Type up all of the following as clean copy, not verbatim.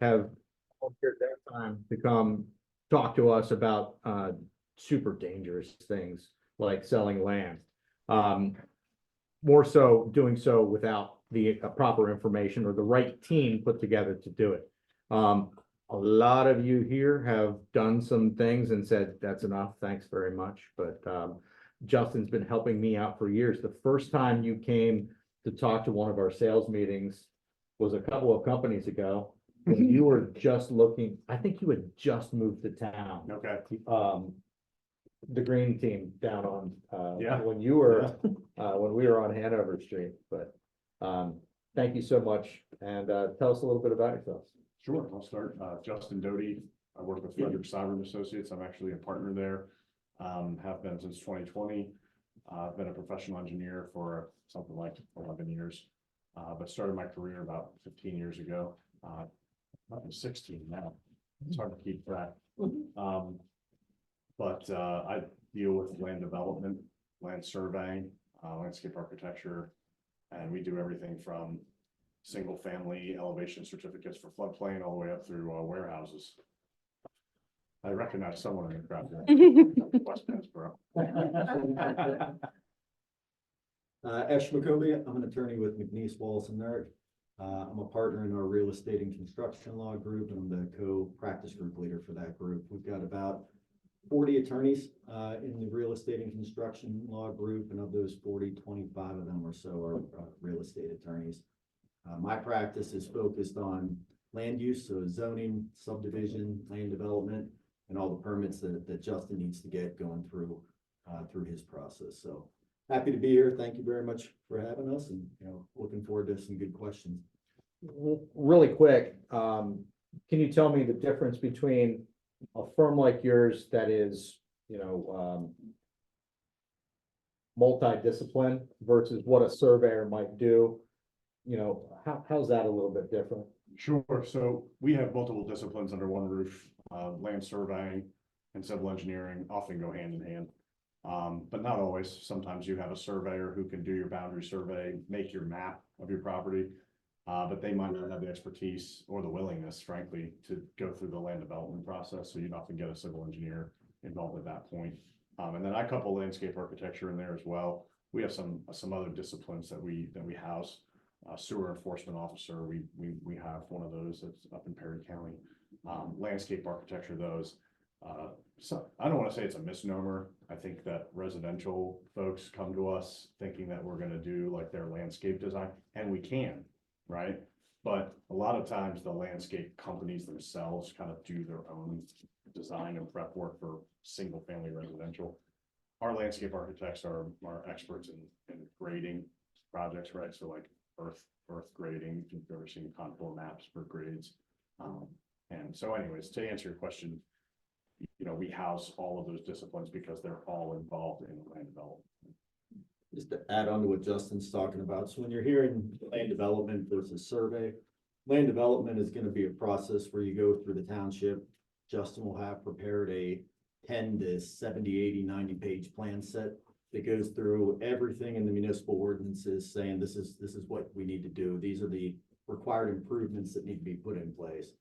have volunteered their time to come talk to us about super dangerous things like selling land. More so doing so without the proper information or the right team put together to do it. A lot of you here have done some things and said, that's enough, thanks very much. But Justin's been helping me out for years. The first time you came to talk to one of our sales meetings was a couple of companies ago. When you were just looking, I think you had just moved to town. Okay. The green team down on, Yeah. when you were, when we were on Hanover Street, but, thank you so much. And, tell us a little bit about yourselves. Sure, I'll start. Justin Doty. I work with Frederick Cyber Associates. I'm actually a partner there. Have been since 2020. I've been a professional engineer for something like 11 years, but started my career about 15 years ago. I'm 16 now. It's hard to keep track. But I deal with land development, land surveying, landscape architecture, and we do everything from single family elevation certificates for floodplain all the way up through warehouses. I recognize someone in the crowd there. West Pennsboro. Ash McCovey, I'm an attorney with McNeese Wallace and Merrick. I'm a partner in our real estate and construction law group, and I'm the co-practice group leader for that group. We've got about 40 attorneys in the real estate and construction law group, and of those 40, 25 of them or so are real estate attorneys. My practice is focused on land use, so zoning, subdivision, land development, and all the permits that Justin needs to get going through his process. So happy to be here. Thank you very much for having us, and looking forward to some good questions. Really quick, can you tell me the difference between a firm like yours that is, multidiscipline versus what a surveyor might do? How's that a little bit different? Sure. So we have multiple disciplines under one roof. Land surveying and civil engineering often go hand in hand, but not always. Sometimes you have a surveyor who can do your boundary survey, make your map of your property, but they might not have the expertise or the willingness, frankly, to go through the land development process. So you'd often get a civil engineer involved at that point. And then I couple landscape architecture in there as well. We have some other disciplines that we house. Sewer enforcement officer, we have one of those that's up in Perry County. Landscape architecture, those. So I don't want to say it's a misnomer. I think that residential folks come to us thinking that we're going to do like their landscape design, and we can, right? But a lot of times the landscape companies themselves kind of do their own design and prep work for single family residential. Our landscape architects are experts in grading projects, right? So like earth grading, if you've ever seen contour maps for grades. And so anyways, to answer your question, we house all of those disciplines because they're all involved in land development. Just to add on to what Justin's talking about. So when you're hearing land development versus survey, land development is going to be a process where you go through the township. Justin will have prepared a 10 to 70, 80, 90 page plan set that goes through everything in the municipal ordinances saying this is what we need to do. These are the required improvements that need to be put in place.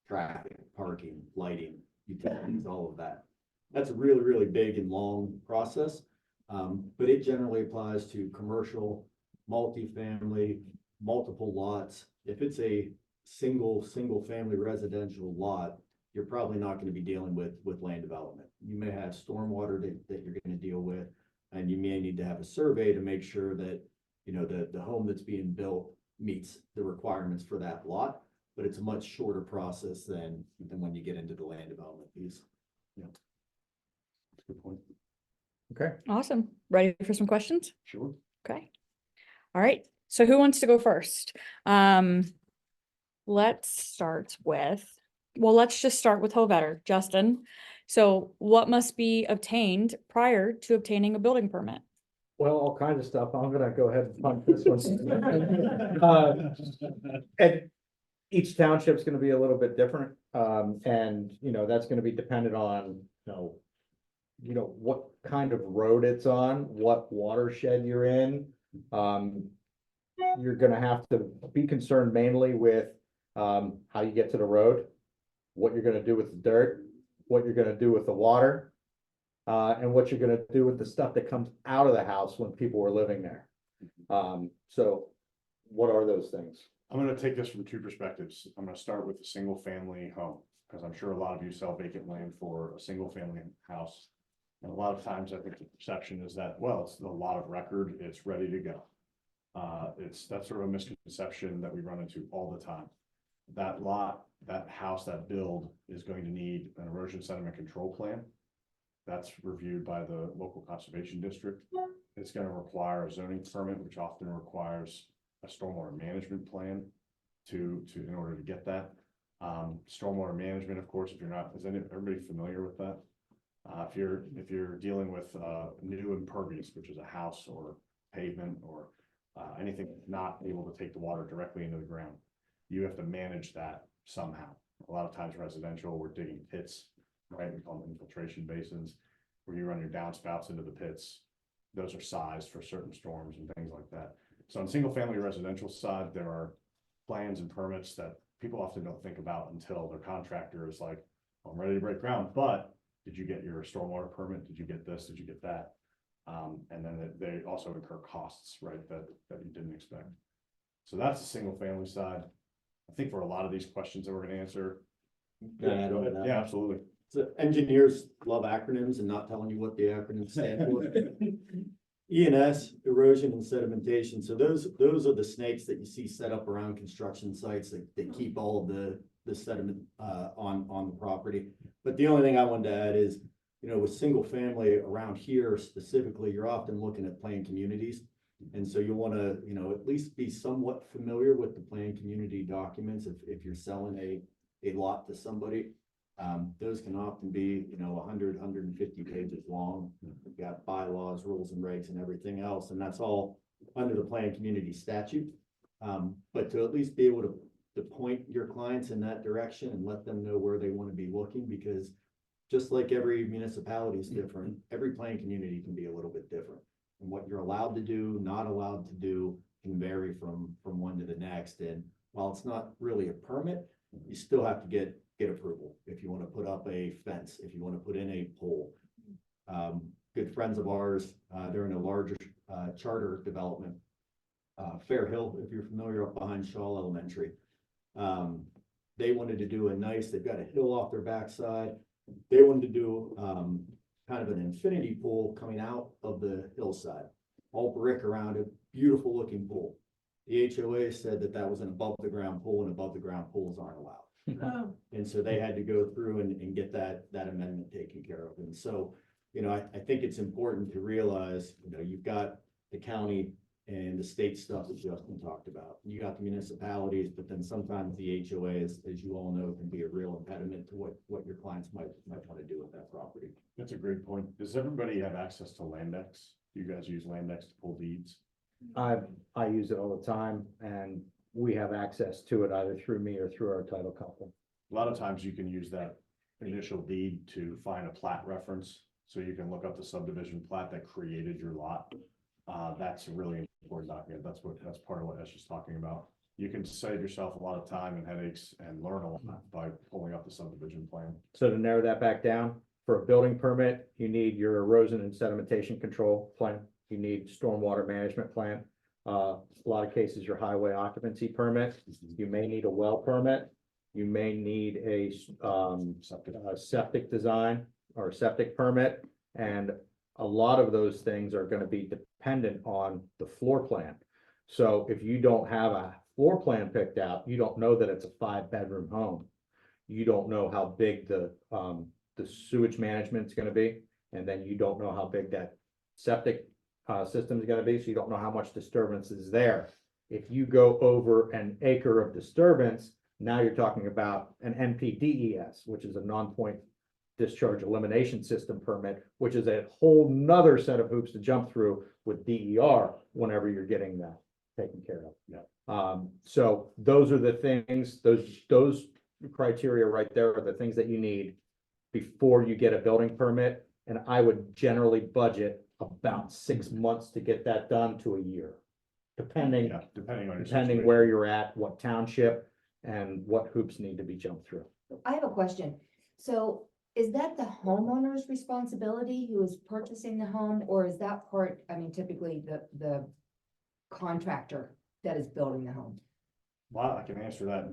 Traffic, parking, lighting, utilities, all of that. That's a really, really big and long process. But it generally applies to commercial, multifamily, multiple lots. If it's a single family residential lot, you're probably not going to be dealing with land development. You may have stormwater that you're going to deal with, and you may need to have a survey to make sure that the home that's being built meets the requirements for that lot. But it's a much shorter process than when you get into the land development piece. Yeah, good point. Okay. Awesome. Ready for some questions? Sure. Okay. All right. So who wants to go first? Let's start with, let's just start with Hovetter. Justin. So what must be obtained prior to obtaining a building permit? Well, all kinds of stuff. I'm gonna go ahead and punt this one. And each township's gonna be a little bit different. And that's gonna be dependent on, what kind of road it's on, what watershed you're in. You're gonna have to be concerned mainly with how you get to the road, what you're gonna do with the dirt, what you're gonna do with the water, and what you're gonna do with the stuff that comes out of the house when people were living there. So what are those things? I'm gonna take this from two perspectives. I'm gonna start with a single family home, because I'm sure a lot of you sell vacant land for a single family house. And a lot of times I think the perception is that, well, it's a lot of record, it's ready to go. That's sort of a misconception that we run into all the time. That lot, that house, that build is going to need an erosion sediment control plan. That's reviewed by the local conservation district. It's gonna require a zoning permit, which often requires a stormwater management plan in order to get that. Stormwater management, of course, if you're not, is everybody familiar with that? If you're dealing with new impervious, which is a house or pavement or anything not able to take the water directly into the ground, you have to manage that somehow. A lot of times residential, we're digging pits, right? We call them infiltration basins, where you run your downspouts into the pits. Those are sized for certain storms and things like that. So on single family residential side, there are plans and permits that people often don't think about until their contractor is like, I'm ready to break ground, but did you get your stormwater permit? Did you get this? Did you get that? And then they also incur costs, right, that you didn't expect. So that's the single family side. I think for a lot of these questions that we're gonna answer. Can I add on to that? Yeah, absolutely. So engineers love acronyms and not telling you what the acronyms stand for. E&S, erosion and sedimentation. So those are the snakes that you see set up around construction sites that keep all of the sediment on the property. But the only thing I wanted to add is, with single family around here specifically, you're often looking at planned communities. And so you want to, at least be somewhat familiar with the planned community documents if you're selling a lot to somebody. Those can often be, 100, 150 pages long. We've got bylaws, rules and regs and everything else, and that's all under the planned community statute. But to at least be able to point your clients in that direction and let them know where they want to be looking, because just like every municipality is different, every planned community can be a little bit different. And what you're allowed to do, not allowed to do, can vary from one to the next. And while it's not really a permit, you still have to get approval if you want to put up a fence, if you want to put in a pole. Good friends of ours, they're in a larger charter development, Fair Hill, if you're familiar, up behind Shaw Elementary. They wanted to do they've got a hill off their backside. They wanted to do kind of an infinity pool coming out of the hillside, all brick around it, beautiful looking pool. The HOA said that was an above the ground pool, and above the ground pools aren't allowed. Oh, And so they had to go through and get that amendment taken care of. And so, I think it's important to realize, you've got the county and the state stuff that Justin talked about. You got the municipalities, but then sometimes the HOAs, as you all know, can be a real impediment to what your clients might want to do with that property. That's a great point. Does everybody have access to Landex? Do you guys use Landex to pull deeds? I use it all the time, and we have access to it either through me or through our title company. A lot of times you can use that initial deed to find a plat reference. So you can look up the subdivision plat that created your lot. That's a really important document. That's part of what Esh is talking about. You can save yourself a lot of time and headaches and learn a lot by pulling up the subdivision plan. So to narrow that back down, for a building permit, you need your erosion and sedimentation control plan. You need stormwater management plan. A lot of cases, your highway occupancy permit. You may need a well permit. You may need a septic design or a septic permit. And a lot of those things are going to be dependent on the floor plan. So if you don't have a floor plan picked out, you don't know that it's a 5-bedroom home. You don't know how big the sewage management is going to be. And then you don't know how big that septic system is going to be. So you don't know how much disturbance is there. If you go over an acre of disturbance, now you're talking about an NPDES, which is a non-point discharge elimination system permit, which is a whole nother set of hoops to jump through with DER whenever you're getting that taken care of. Yeah. So those are the things, those criteria right there are the things that you need before you get a building permit. And I would generally budget about 6 months to get that done to a year, depending Yeah, depending on your depending situation. where you're at, what township. and what hoops need to be jumped through. I have a question. So is that the homeowner's responsibility who is purchasing the home, or is that part, I mean, typically the contractor that is building the home? Well, I can answer that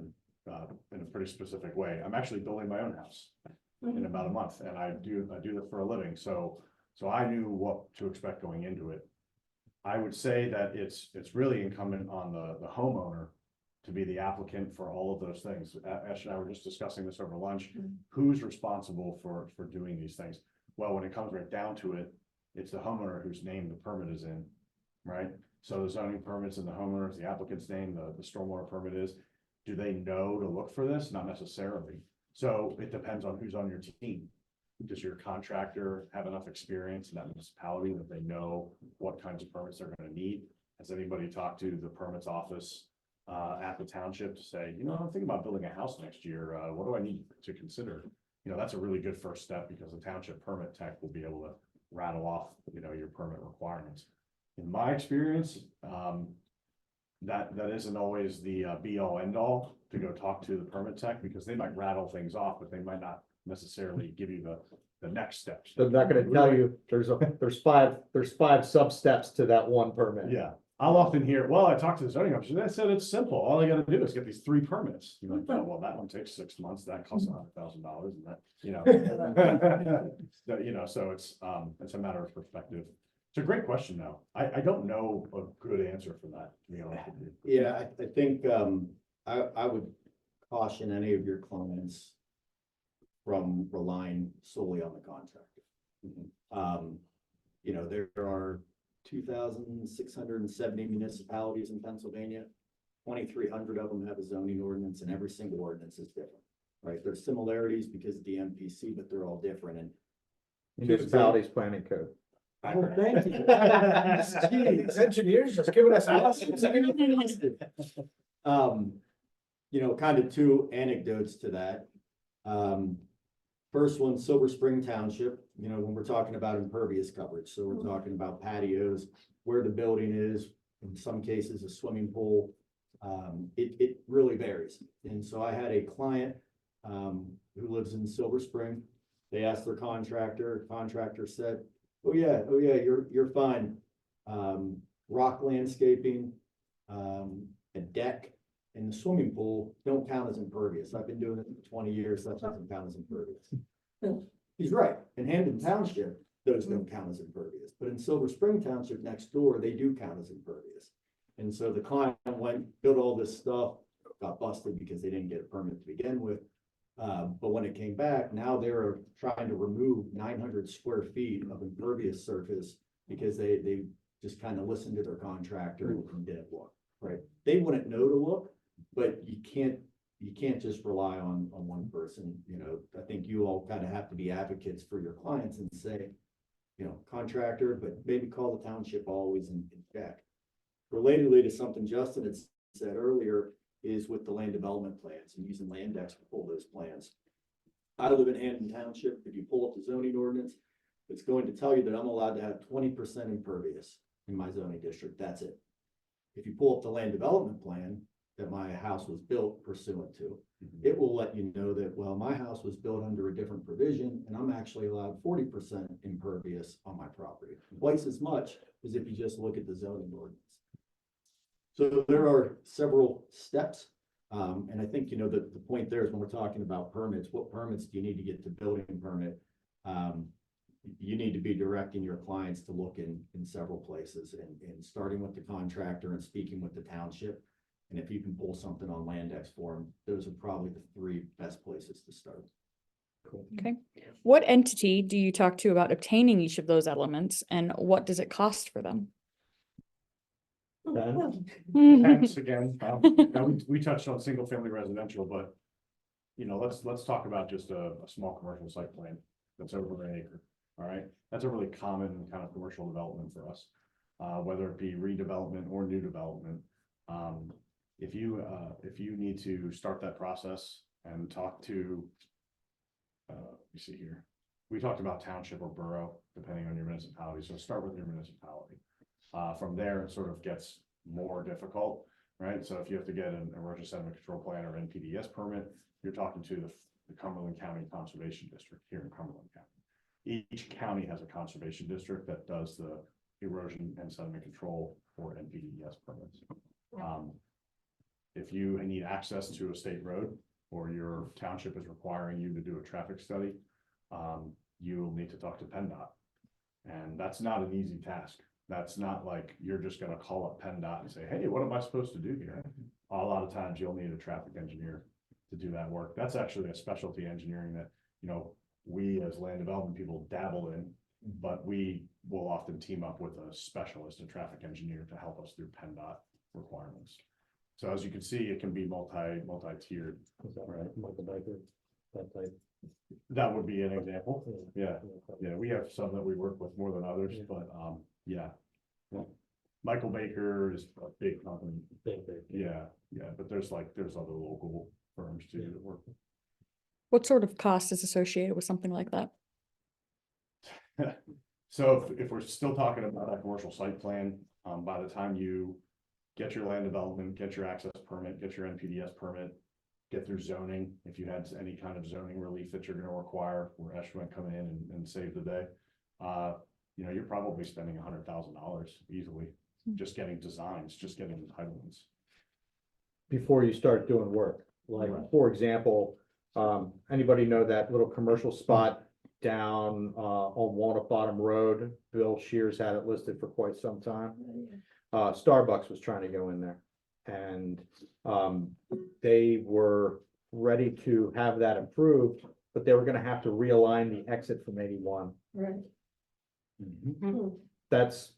in a pretty specific way. I'm actually building my own house in about a month, and I do that for a living, so I knew what to expect going into it. I would say that it's really incumbent on the homeowner to be the applicant for all of those things. Ash and I were just discussing this over lunch. Who's responsible for doing these things? Well, when it comes right down to it, it's the homeowner whose name the permit is in, right? So the zoning permit's in the homeowner's, the applicant's name, the stormwater permit is. Do they know to look for this? Not necessarily. So it depends on who's on your team. Does your contractor have enough experience in that municipality that they know what kinds of permits they're gonna need? Has anybody talked to the permits office at the township to say, you know, I'm thinking about building a house next year. What do I need to consider? You know, that's a really good first step because the township permit tech will be able to rattle off, you know, your permit requirements. In my experience, that isn't always the be all end all to go talk to the permit tech, because they might rattle things off, but they might not necessarily give you the next steps. They're not gonna tell you, there's five sub steps to that one permit. Yeah, I'll often hear, well, I talked to the zoning officer, they said it's simple, all I gotta do is get these 3 permits. You're like, oh, well, that one takes 6 months, that costs $100,000, and that, you know. So, you know, so it's a matter of perspective. It's a great question, though. I don't know a good answer for that, to be honest with you. Yeah, I think, I would caution any of your clients from relying solely on the contractor. You know, there are 2,670 municipalities in Pennsylvania. 2,300 of them have a zoning ordinance, and every single ordinance is different, right? There's similarities because of the MPC, but they're all different, and Municipalities planning code. Oh, thank you. Gee, these engineers just giving us lessons. You know, kind of 2 anecdotes to that. First one, Silver Spring Township, you know, when we're talking about impervious coverage, so we're talking about patios, where the building is, in some cases, a swimming pool. It really varies. And so I had a client, who lives in Silver Spring. They asked their contractor said, oh yeah, you're fine. Rock landscaping, a deck, and the swimming pool don't count as impervious. I've been doing it for 20 years, that doesn't count as impervious. He's right. In Hampton Township, those don't count as impervious, but in Silver Spring Township next door, they do count as impervious. And so the client went, built all this stuff, got busted because they didn't get a permit to begin with. But when it came back, now they're trying to remove 900 square feet of impervious surface because they just kind of listened to their contractor and didn't look, right? They wouldn't know to look, but you can't just rely on one person. You know, I think you all kind of have to be advocates for your clients and say, you know, contractor, but maybe call the township always and check. Relatedly to something Justin had said earlier, is with the land development plans and using Landex to pull those plans. I live in Hampton Township. If you pull up the zoning ordinance, it's going to tell you that I'm allowed to have 20% impervious in my zoning district. That's it. If you pull up the land development plan that my house was built pursuant to, it will let you know that, well, my house was built under a different provision and I'm actually allowed 40% impervious on my property, twice as much as if you just look at the zoning ordinance. So there are several steps. And I think, you know, the point there is when we're talking about permits, what permits do you need to get to building permit? You need to be directing your clients to look in several places and starting with the contractor and speaking with the township. And if you can pull something on Landex for them, those are probably the 3 best places to start. Okay. What entity do you talk to about obtaining each of those elements, and what does it cost for them? Depends again, now we touched on single family residential, but you know, let's talk about just a small commercial site plan that's over an acre. All right, that's a really common kind of commercial development for us, whether it be redevelopment or new development. If you need to start that process and talk to, you see here, we talked about township or borough, depending on your municipality. So start with your municipality. From there, it sort of gets more difficult. right? So if you have to get an erosion sediment control plan or NPDES permit, you're talking to the Cumberland County Conservation District here in Cumberland County. Each county has a conservation district that does the erosion and sediment control for NPDES permits. If you need access to a state road or your township is requiring you to do a traffic study, you'll need to talk to PennDOT. And that's not an easy task. That's not like you're just gonna call up PennDOT and say, hey, what am I supposed to do here? A lot of times you'll need a traffic engineer to do that work. That's actually a specialty engineering that, you know, we as land development people dabble in, but we will often team up with a specialist, a traffic engineer to help us through PennDOT requirements. So as you can see, it can be multi-tiered. Is that right? Michael Baker, that type. That would be an example. Yeah. Yeah, we have some that we work with more than others, but, yeah. Michael Baker is a big company. Yeah, but there's other local firms too that work. What sort of cost is associated with something like that? So if we're still talking about a commercial site plan, by the time you get your land development, get your access permit, get your NPDES permit, get through zoning, if you had any kind of zoning relief that you're gonna require, where Eshwin might come in and save the day. You know, you're probably spending $100,000 easily, just getting designs, just getting entitlements. Before you start doing work, like, Right. for example, anybody know that little commercial spot down, on Walnut Bottom Road? Bill Shears had it listed for quite some time. Starbucks was trying to go in there. And, they were ready to have that approved, but they were gonna have to realign the exit from 81. Right. That's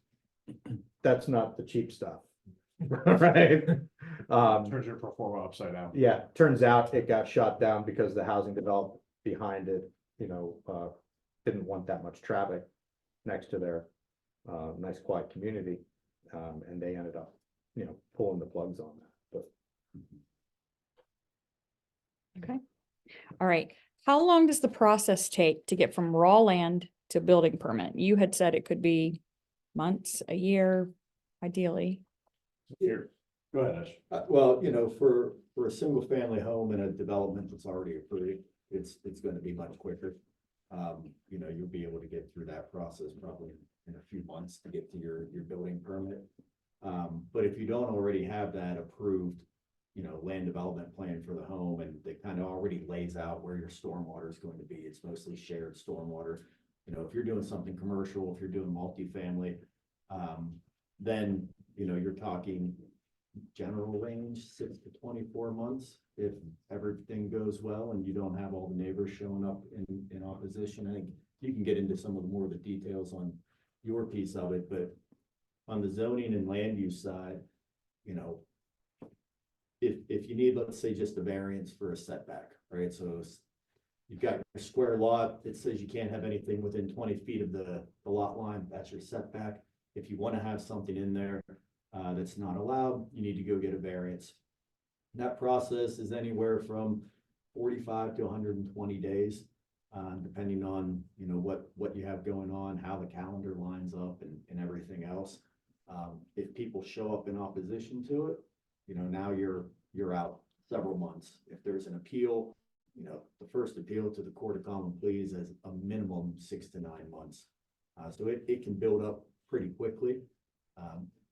not the cheap stuff. Right? Turns your pro forma upside down. Yeah, turns out it got shot down because the housing development behind it, you know, didn't want that much traffic next to their nice quiet community. And they ended up, you know, pulling the plugs on that, but. All right. How long does the process take to get from raw land to building permit? You had said it could be months, a year, ideally. Here, go ahead, Ash. Well, you know, for a single family home in a development that's already approved, it's gonna be much quicker. You know, you'll be able to get through that process probably in a few months to get to your building permit. But if you don't already have that approved, you know, land development plan for the home, and it kind of already lays out where your stormwater is going to be, it's mostly shared stormwater. You know, if you're doing something commercial, if you're doing multifamily, then, you know, you're talking general range 6 to 24 months. If everything goes well and you don't have all the neighbors showing up in opposition. I think you can get into some of the more of the details on your piece of it, but on the zoning and land use side, you know, if you need, let's say, just a variance for a setback, right? So you've got your square lot, it says you can't have anything within 20 feet of the lot line, that's your setback. If you want to have something in there that's not allowed, you need to go get a variance. That process is anywhere from 45 to 120 days, depending on, you know, what you have going on, how the calendar lines up and everything else. If people show up in opposition to it, you know, now you're out several months. If there's an appeal, you know, the first appeal to the Court of Common Pleas is a minimum 6 to 9 months. So it can build up pretty quickly.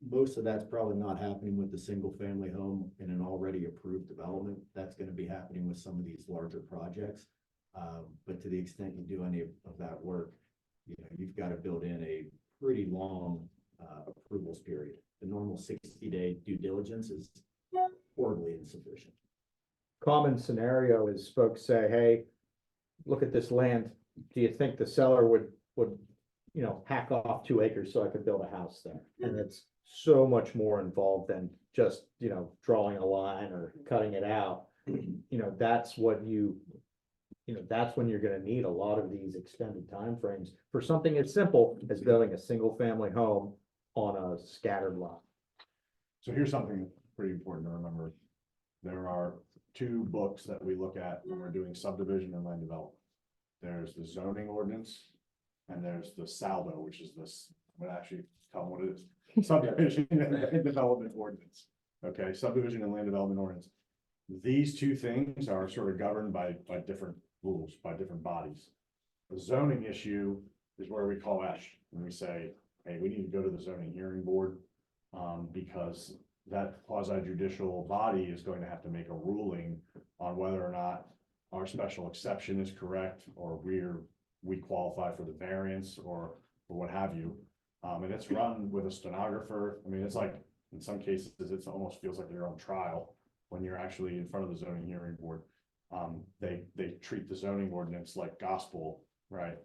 Most of that's probably not happening with the single family home in an already approved development. That's going to be happening with some of these larger projects. But to the extent you do any of that work, you know, you've got to build in a pretty long approvals period. The normal 60-day due diligence is horribly insufficient. Common scenario is folks say, hey, look at this land. Do you think the seller would, you know, hack off 2 acres so I could build a house there? And it's so much more involved than just, you know, drawing a line or cutting it out. You know, that's what that's when you're gonna need a lot of these extended timeframes for something as simple as building a single family home on a scattered lot. So here's something pretty important to remember. There are 2 books that we look at when we're doing subdivision and land development. There's the zoning ordinance and there's the SALDO, which is this, I'm gonna actually tell them what it is. Subdivision and development ordinance. Okay, subdivision and land development ordinance. These two things are sort of governed by different rules, by different bodies. The zoning issue is where we call Ash, and we say, hey, we need to go to the zoning hearing board. Because that quasi judicial body is going to have to make a ruling on whether or not our special exception is correct, or we qualify for the variance or what have you. And it's run with a stenographer. I mean, it's like, in some cases, it almost feels like you're on trial when you're actually in front of the zoning hearing board. They treat the zoning ordinance like gospel, right?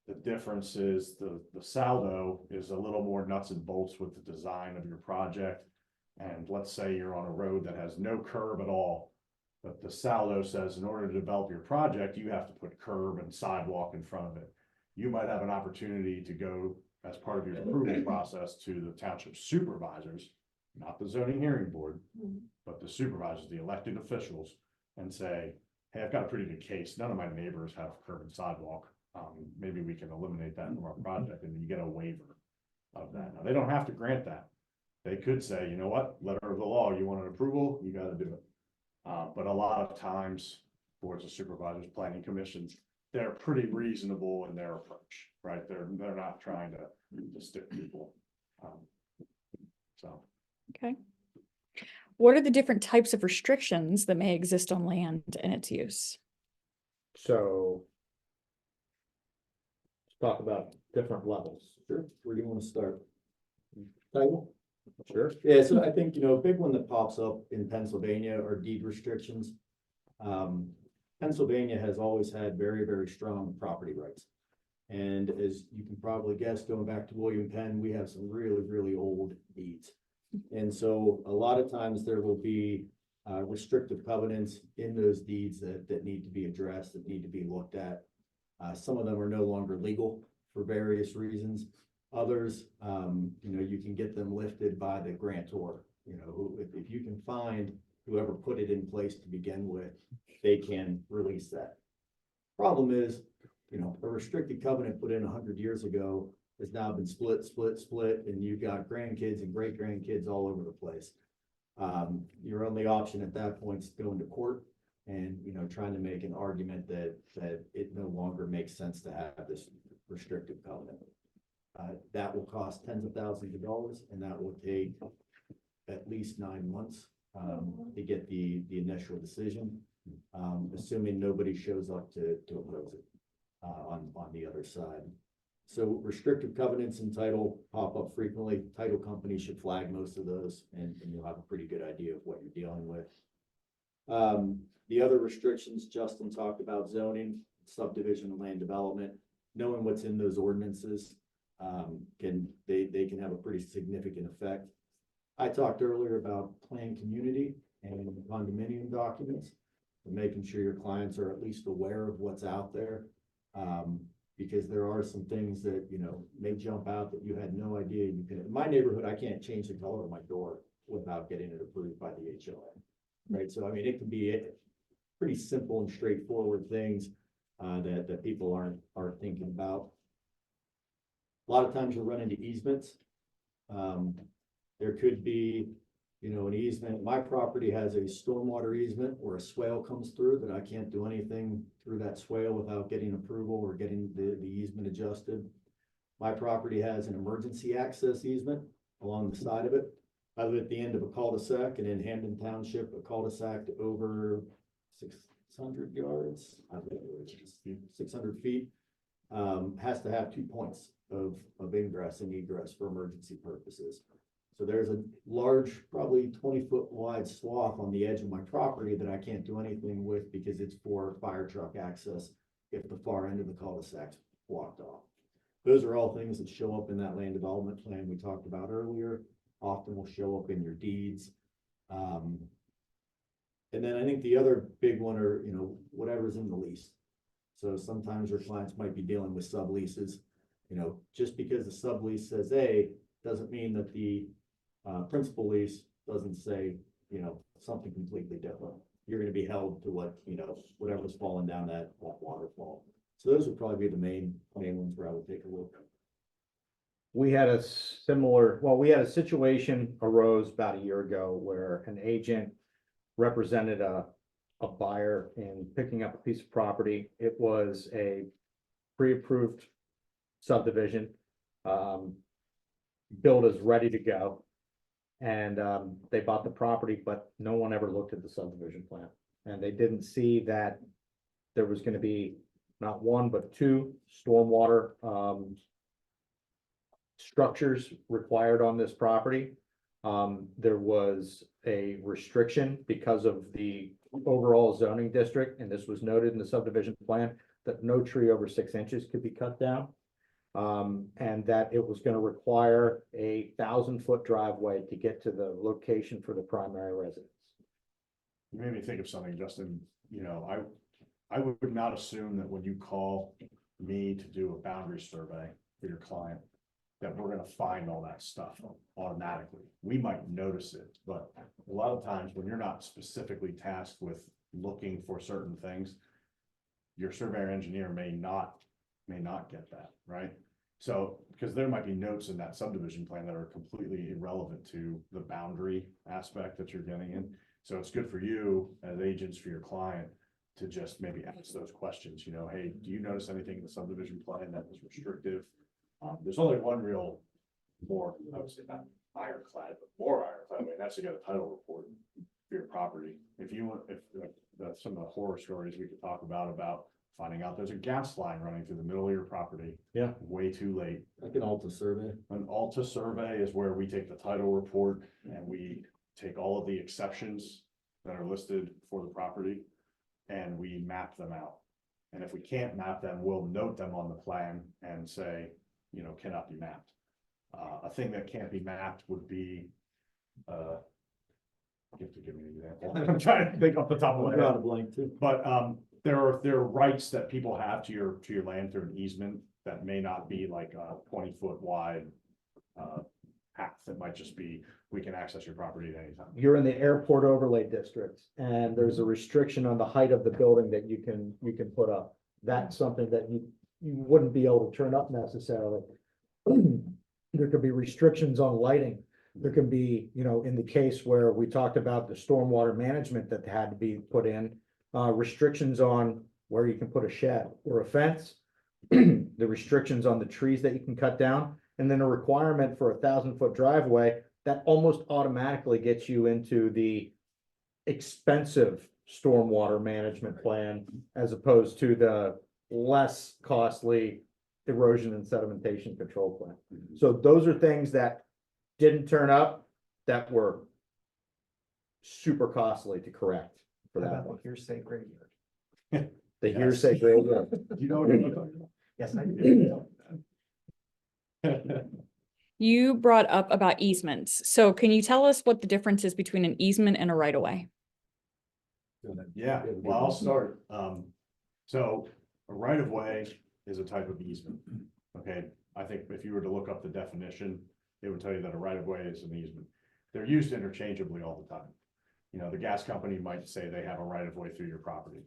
The difference is the saldo is a little more nuts and bolts with the design of your project. And let's say you're on a road that has no curb at all, but the saldo says in order to develop your project, you have to put curb and sidewalk in front of it. You might have an opportunity to go as part of your approval process to the township supervisors, not the zoning hearing board, but the supervisors, the elected officials, and say, hey, I've got a pretty good case. None of my neighbors have curb and sidewalk. Maybe we can eliminate that from our project, and you get a waiver of that. Now, they don't have to grant that. They could say, you know what, letter of the law, you want an approval, you gotta do it. But a lot of times, boards of supervisors, planning commissions, they're pretty reasonable in their approach, right? They're not trying to stick people. So. Okay. What are the different types of restrictions that may exist on land and its use? So. Let's talk about different levels. Sure, where do you want to start? Title? Sure. Yeah, so I think, a big one that pops up in Pennsylvania are deed restrictions. Pennsylvania has always had very, very strong property rights. And as you can probably guess, going back to William Penn, we have some really, really old deeds. And so a lot of times there will be restrictive covenants in those deeds that need to be addressed, that need to be looked at. Some of them are no longer legal for various reasons. Others, you can get them lifted by the grantor. If you can find whoever put it in place to begin with, they can release that. Problem is, a restricted covenant put in 100 years ago has now been split, and you've got grandkids and great grandkids all over the place. Your only option at that point is going to court and, trying to make an argument that it no longer makes sense to have this restrictive covenant. That will cost tens of thousands of dollars, and that will take at least 9 months to get the initial decision, assuming nobody shows up to oppose it on the other side. So restrictive covenants and title pop up frequently. Title companies should flag most of those, and you'll have a pretty good idea of what you're dealing with. The other restrictions Justin talked about: zoning, subdivision, and land development. Knowing what's in those ordinances they can have a pretty significant effect. I talked earlier about planned community and condominium documents, and making sure your clients are at least aware of what's out there. Because there are some things that, may jump out that you had no idea you could. In my neighborhood, I can't change the color of my door without getting it approved by the HOA, right? So, it can be pretty simple and straightforward things that people aren't thinking about. A lot of times you'll run into easements. There could be, an easement. My property has a stormwater easement where a swale comes through that I can't do anything through that swale without getting approval or getting the easement adjusted. My property has an emergency access easement along the side of it. I live at the end of a cul-de-sac, and in Hamden Township, a cul-de-sac to over 600 yards, 600 feet, has to have 2 points of ingress and egress for emergency purposes. So there's a large, probably 20-foot wide swath on the edge of my property that I can't do anything with because it's for fire truck access if the far end of the cul-de-sac's blocked off. Those are all things that show up in that land development plan we talked about earlier, often will show up in your deeds. And then I think the other big one are, whatever's in the lease. So sometimes your clients might be dealing with subleases. Just because the sublease says A doesn't mean that the principal lease doesn't say, something completely different. You're going to be held to what, whatever's falling down that waterfall. So those would probably be the main ones where I would take a look. we had a similar, well, we had a situation arose about a year ago where an agent represented a buyer in picking up a piece of property. It was a pre-approved subdivision. Build is ready to go. And they bought the property, but no one ever looked at the subdivision plan. And they didn't see that there was gonna be not one, but two stormwater structures required on this property. There was a restriction because of the overall zoning district, and this was noted in the subdivision plan, that no tree over 6 inches could be cut down. And that it was gonna require a 1,000-foot driveway to get to the location for the primary residence. You made me think of something, Justin, you know, I would not assume that when you call me to do a boundary survey for your client, that we're gonna find all that stuff automatically. We might notice it, but a lot of times when you're not specifically tasked with looking for certain things, your surveyor engineer may not get that, right? So, because there might be notes in that subdivision plan that are completely irrelevant to the boundary aspect that you're getting in. So it's good for you as agents for your client to just maybe ask those questions, you know, hey, do you notice anything in the subdivision plan that was restrictive? There's only one real more, I would say not ironclad, but more ironclad, I mean, that's to get a title report for your property. If you want, if like, that's some of the horror stories we could talk about finding out there's a gas line running through the middle of your property. Yeah. Way too late. Like an Alta survey. An Alta survey is where we take the title report and we take all of the exceptions that are listed for the property and we map them out. And if we can't map them, we'll note them on the plan and say, you know, cannot be mapped. A thing that can't be mapped would be, you have to give me an example. I'm trying to think off the top of my I'm drawing a head. blank too. But there are rights that people have to your land through an easement that may not be like a 20-foot wide path. That might just be, we can access your property at any time. You're in the airport overlay district, and there's a restriction on the height of the building that you can put up. That's something that you wouldn't be able to turn up necessarily. There could be restrictions on lighting. There can be, you know, in the case where we talked about the stormwater management that had to be put in, restrictions on where you can put a shed or a fence, the restrictions on the trees that you can cut down, and then a requirement for a 1,000-foot driveway that almost automatically gets you into the expensive stormwater management plan as opposed to the less costly erosion and sedimentation control plan. So those are things that didn't turn up that were super costly to correct for that one. Hearsay graveyard. The Yes. hearsay graveyard. You know what you're talking Yes, I do. about? You brought up about easements. So can you tell us what the difference is between an easement and a right of way? Yeah, well, I'll start. So a right of way is a type of easement. Okay, I think if you were to look up the definition, it would tell you that a right of way is an easement. They're used interchangeably all the time. You know, the gas company might say they have a right of way through your property.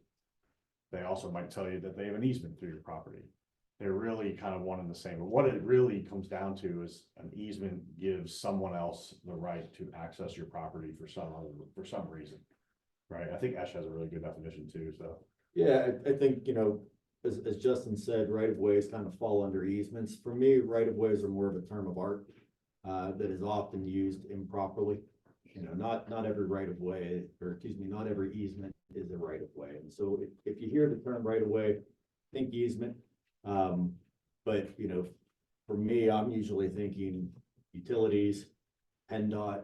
They also might tell you that they have an easement through your property. They're really kind of one and the same, but what it really comes down to is an easement gives someone else the right to access your property for some reason. Right, I think Ash has a really good definition too, so. Yeah, I think, you know, as Justin said, right of ways kind of fall under easements. For me, right of ways are more of a term of art that is often used improperly. You know, not every right of way, or excuse me, not every easement is a right of way. And so if you hear the term right of way, think easement. But, you know, for me, I'm usually thinking utilities, PennDOT,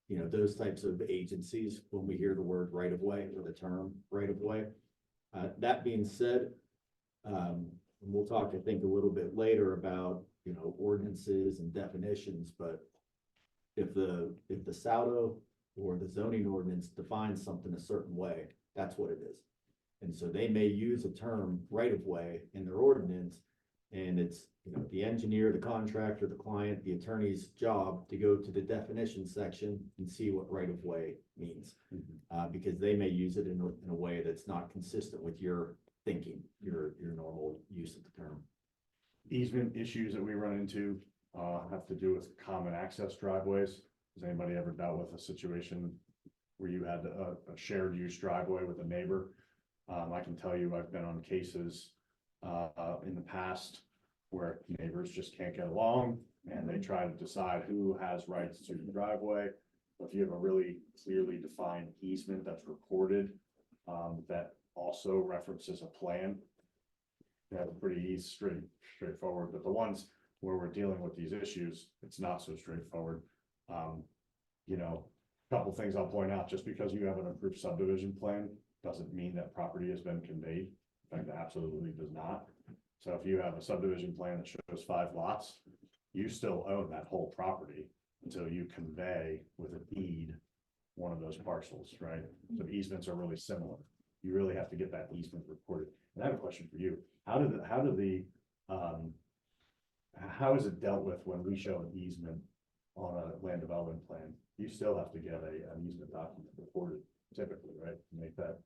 you know, those types of agencies when we hear the word right of way or the term right of way. That being said, and we'll talk, I think, a little bit later about, you know, ordinances and definitions, but if the SAUDO or the zoning ordinance defines something a certain way, that's what it is. And so they may use a term right of way in their ordinance, and it's, you know, the engineer, the contractor, the client, the attorney's job to go to the definition section and see what right of way means. Because they may use it in a way that's not consistent with your thinking, your normal use of the term. Easement issues that we run into, have to do with common access driveways. Has anybody ever dealt with a situation where you had a shared use driveway with a neighbor? I can tell you, I've been on cases, in the past where neighbors just can't get along and they try to decide who has rights to the driveway. If you have a really clearly defined easement that's recorded, that also references a plan, they have a pretty easy, straightforward, but the ones where we're dealing with these issues, it's not so straightforward. You know, a couple things I'll point out, just because you have an approved subdivision plan, doesn't mean that property has been conveyed. In fact, it absolutely does not. So if you have a subdivision plan that shows 5 lots, you still own that whole property until you convey with a deed one of those parcels, right? So easements are really similar. You really have to get that easement recorded. And I have a question for you. How is it dealt with when we show an easement on a land development plan? You still have to get an easement document recorded typically, right? To make that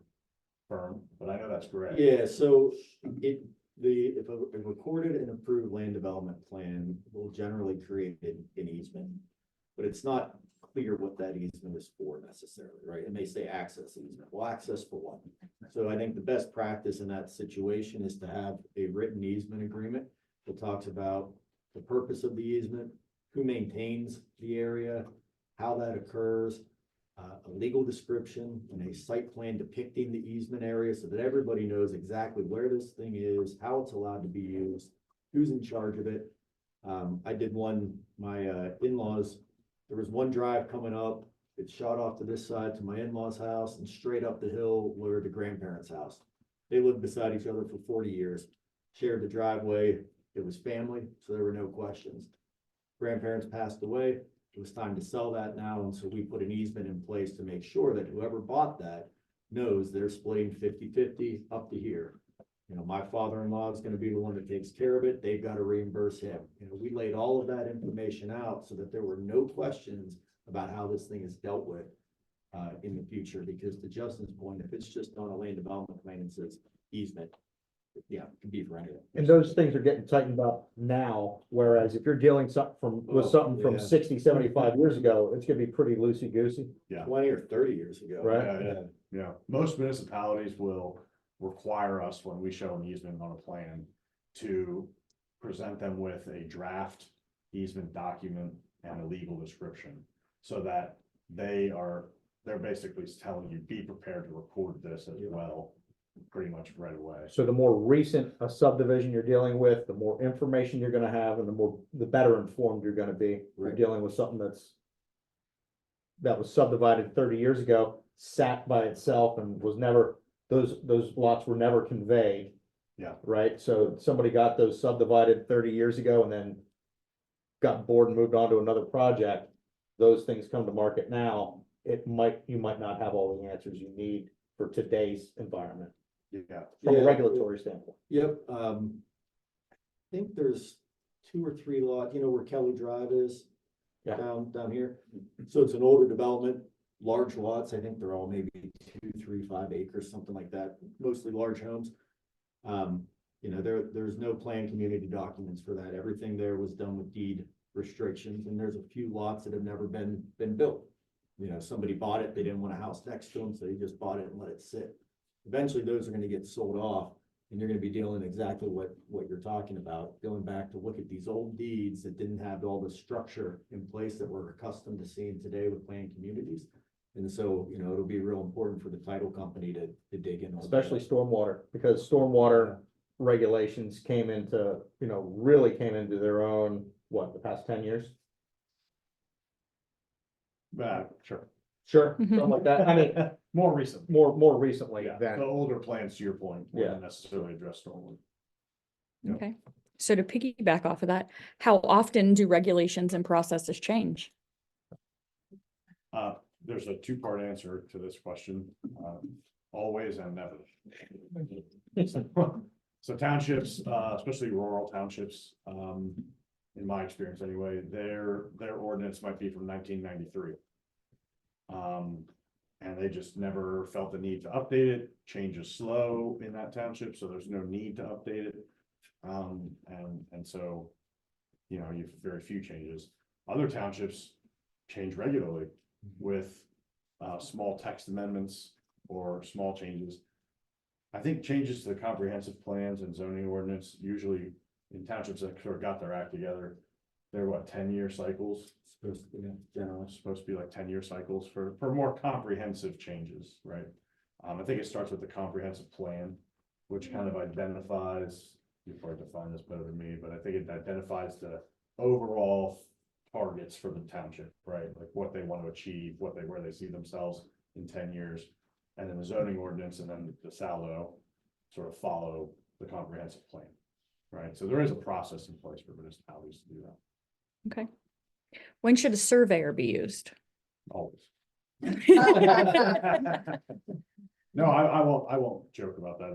firm, but I know that's correct. Yeah, so if a recorded and approved land development plan will generally create an easement. But it's not clear what that easement is for necessarily, right? It may say access easement. Well, access for what? So I think the best practice in that situation is to have a written easement agreement that talks about the purpose of the easement, who maintains the area, how that occurs, a legal description and a site plan depicting the easement area so that everybody knows exactly where this thing is, how it's allowed to be used, who's in charge of it. I did my in-laws, there was one drive coming up, it shot off to this side to my in-laws' house and straight up the hill where the grandparents' house. They lived beside each other for 40 years, shared the driveway, it was family, so there were no questions. Grandparents passed away, it was time to sell that now, and so we put an easement in place to make sure that whoever bought that knows they're splitting 50-50 up to here. You know, my father-in-law is gonna be the one that takes care of it, they've gotta reimburse him. You know, we laid all of that information out so that there were no questions about how this thing is dealt with in the future, because to Justin's point, if it's just on a land development plan and says easement, yeah, it can be for anything. And those things are getting tightened up now, whereas if you're dealing with Oh, something from yeah. 60, 75 years ago, it's gonna be pretty loosey-goosey. 20 or 30 years ago. Right. Yeah, most municipalities will require us, when we show an easement on a plan, to present them with a draft easement document and a legal description. So that they're basically telling you, be prepared to record this as well, pretty much right away. So the more recent a subdivision you're dealing with, the more information you're gonna have and the better informed you're gonna be. You're Right. dealing with something that was subdivided 30 years ago, sat by itself and was never, those lots were never conveyed. Yeah. Right? So somebody got those subdivided 30 years ago and then got bored and moved on to another project. Those things come to market now, you might not have all the answers you need for today's environment Yeah, from a Yeah. regulatory standpoint. Yep, I think there's 2 or 3 lots, you know where Kelly Drive is? Yeah. Down here, so it's an older development, large lots, I think they're all maybe 2, 3, 5 acres, something like that, mostly large homes. You know, there's no plan community documents for that, everything there was done with deed restrictions, and there's a few lots that have never been built. You know, somebody bought it, they didn't want a house next to them, so they just bought it and let it sit. Eventually, those are gonna get sold off, and you're gonna be dealing exactly what you're talking about, going back to look at these old deeds that didn't have all the structure in place that we're accustomed to seeing today with planned communities. And so, you know, it'll be real important for the title company to dig in on that. Especially stormwater, because stormwater regulations really came into their own, the past 10 years? sure. Sure, something like that. I mean, More recent. more recently Yeah, the than, older plans, to your point, Yeah. wouldn't necessarily address stormwater. Yeah. Okay, so to piggyback off of that, how often do regulations and processes change? There's a 2-part answer to this question, always and never. So townships, especially rural townships, in my experience anyway, their ordinance might be from 1993. And they just never felt the need to update it. Change is slow in that township, so there's no need to update it. And so you know, you've very few changes. Other townships change regularly with small text amendments or small changes. I think changes to the comprehensive plans and zoning ordinance, usually in townships that sort of got their act together, they're what, 10-year cycles? Supposed to be, generally. Supposed to be like 10-year cycles for more comprehensive changes, right? I think it starts with the comprehensive plan, which kind of identifies, you probably define this better than me, but I think it identifies the overall targets for the township, right? Like what they want to achieve, where they see themselves in 10 years. And then the zoning ordinance and then the saldo sort of follow the comprehensive plan, right? So there is a process in place for municipalities to do that, Okay. When should a surveyor be used? always. No, I won't joke about that.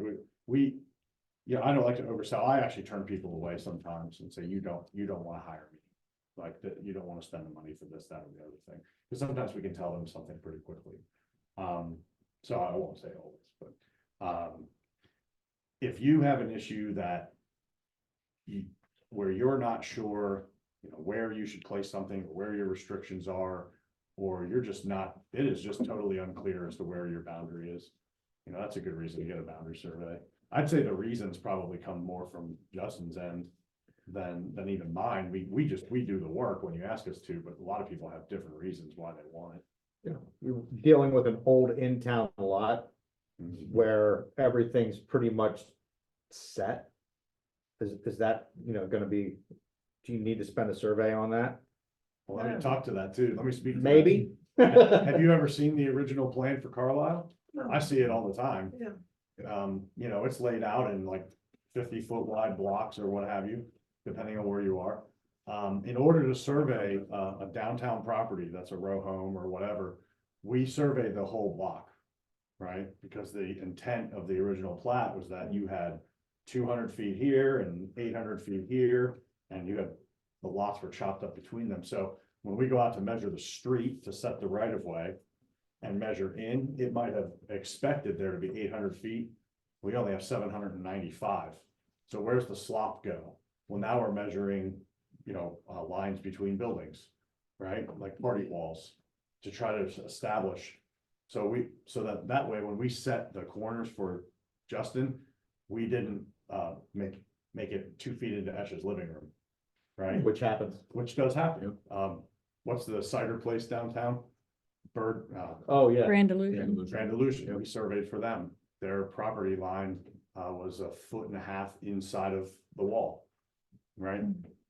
Yeah, I don't like to oversell. I actually turn people away sometimes and say, you don't want to hire me. Like that, you don't want to spend the money for this, that, or the other thing. Because sometimes we can tell them something pretty quickly. So I won't say always, but if you have an issue that where you're not sure, you know, where you should place something, or where your restrictions are, or you're just not, it is just totally unclear as to where your boundary is. You know, that's a good reason to get a boundary survey. I'd say the reasons probably come more from Justin's end than even mine. We do the work when you ask us to, but a lot of people have different reasons why they want it. You know, you're dealing with an old in-town lot where everything's pretty much set. Is that, you know, gonna be, do you need to spend a survey on that? Well, let me talk to that too. Let me speak. to that. Maybe. Have you ever seen the original plan for Carlisle? No. I see it all the time. Yeah. You know, it's laid out in like 50-foot wide blocks or what have you, depending on where you are. In order to survey a downtown property that's a row home or whatever, we survey the whole block, right? Because the intent of the original plat was that you had 200 feet here and 800 feet here, and you had the lots were chopped up between them. So when we go out to measure the street to set the right of way and measure in, it might have expected there to be 800 feet. We only have 795. So where's the slop go? Well, now we're measuring, you know, lines between buildings, right? Like party walls to try to establish. So that way, when we set the corners for Justin, we didn't make it 2 feet into Esh's living room, right? Which happens. Which does happen. What's the cider place downtown? Bird, Oh, yeah. Grand illusion. Grand Illusion, we surveyed for them. Their property line was 1.5 feet inside of the wall, right?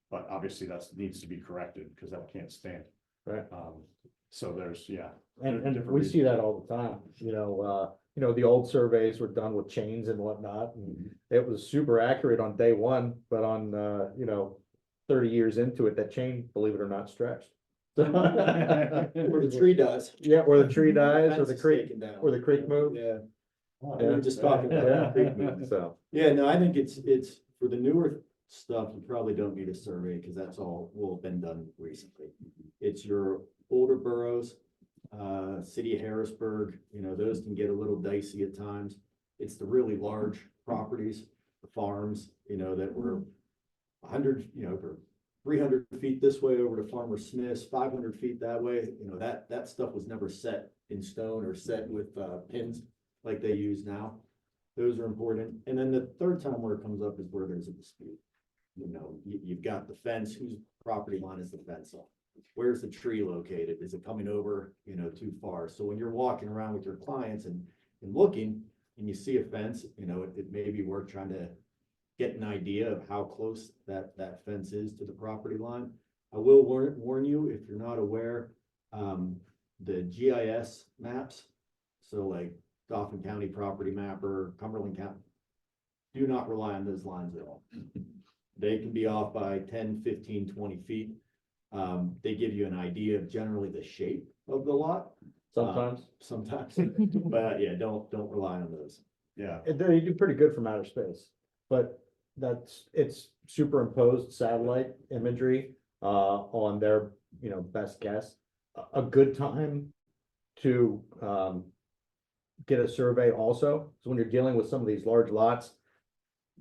But obviously that needs to be corrected because that can't stand. Right. So there's, yeah. And different we see reasons. that all the time, you know, the old surveys were done with chains and whatnot, and it was super accurate on day one, but on, you know, 30 years into it, that chain, believe it or not, stretched. Where the tree does. Yeah, or the tree dies, or Fence the is creek, taken down. or the creek moved. Yeah, Oh, we were just talking about Yeah. that creek movement. So, Yeah, no, I think it's for the newer stuff, you probably don't need a survey because that's all will have been done recently. It's your older boroughs, city of Harrisburg, you know, those can get a little dicey at times. It's the really large properties, the farms, you know, that were 100, you know, or 300 feet this way over to Farmer Smith's, 500 feet that way, you know, that stuff was never set in stone or set with pins like they use now. Those are important. And then the third time where it comes up is where there's a dispute. You know, you've got the fence, whose property line is the fence on? Where's the tree located? Is it coming over, you know, too far? So when you're walking around with your clients and looking and you see a fence, you know, it may be worth trying to get an idea of how close that fence is to the property line. I will warn you, if you're not aware, the GIS maps, so like Dauphin County Property Mapper, Cumberland County, do not rely on those lines at all. They can be off by 10, 15, 20 feet. They give you an idea of generally the shape of the lot. sometimes, Sometimes, but yeah, don't rely on those. Yeah, they do pretty good from outer space, but it's superimposed satellite imagery, on their, you know, best guess. A good time to, get a survey also, so when you're dealing with some of these large lots,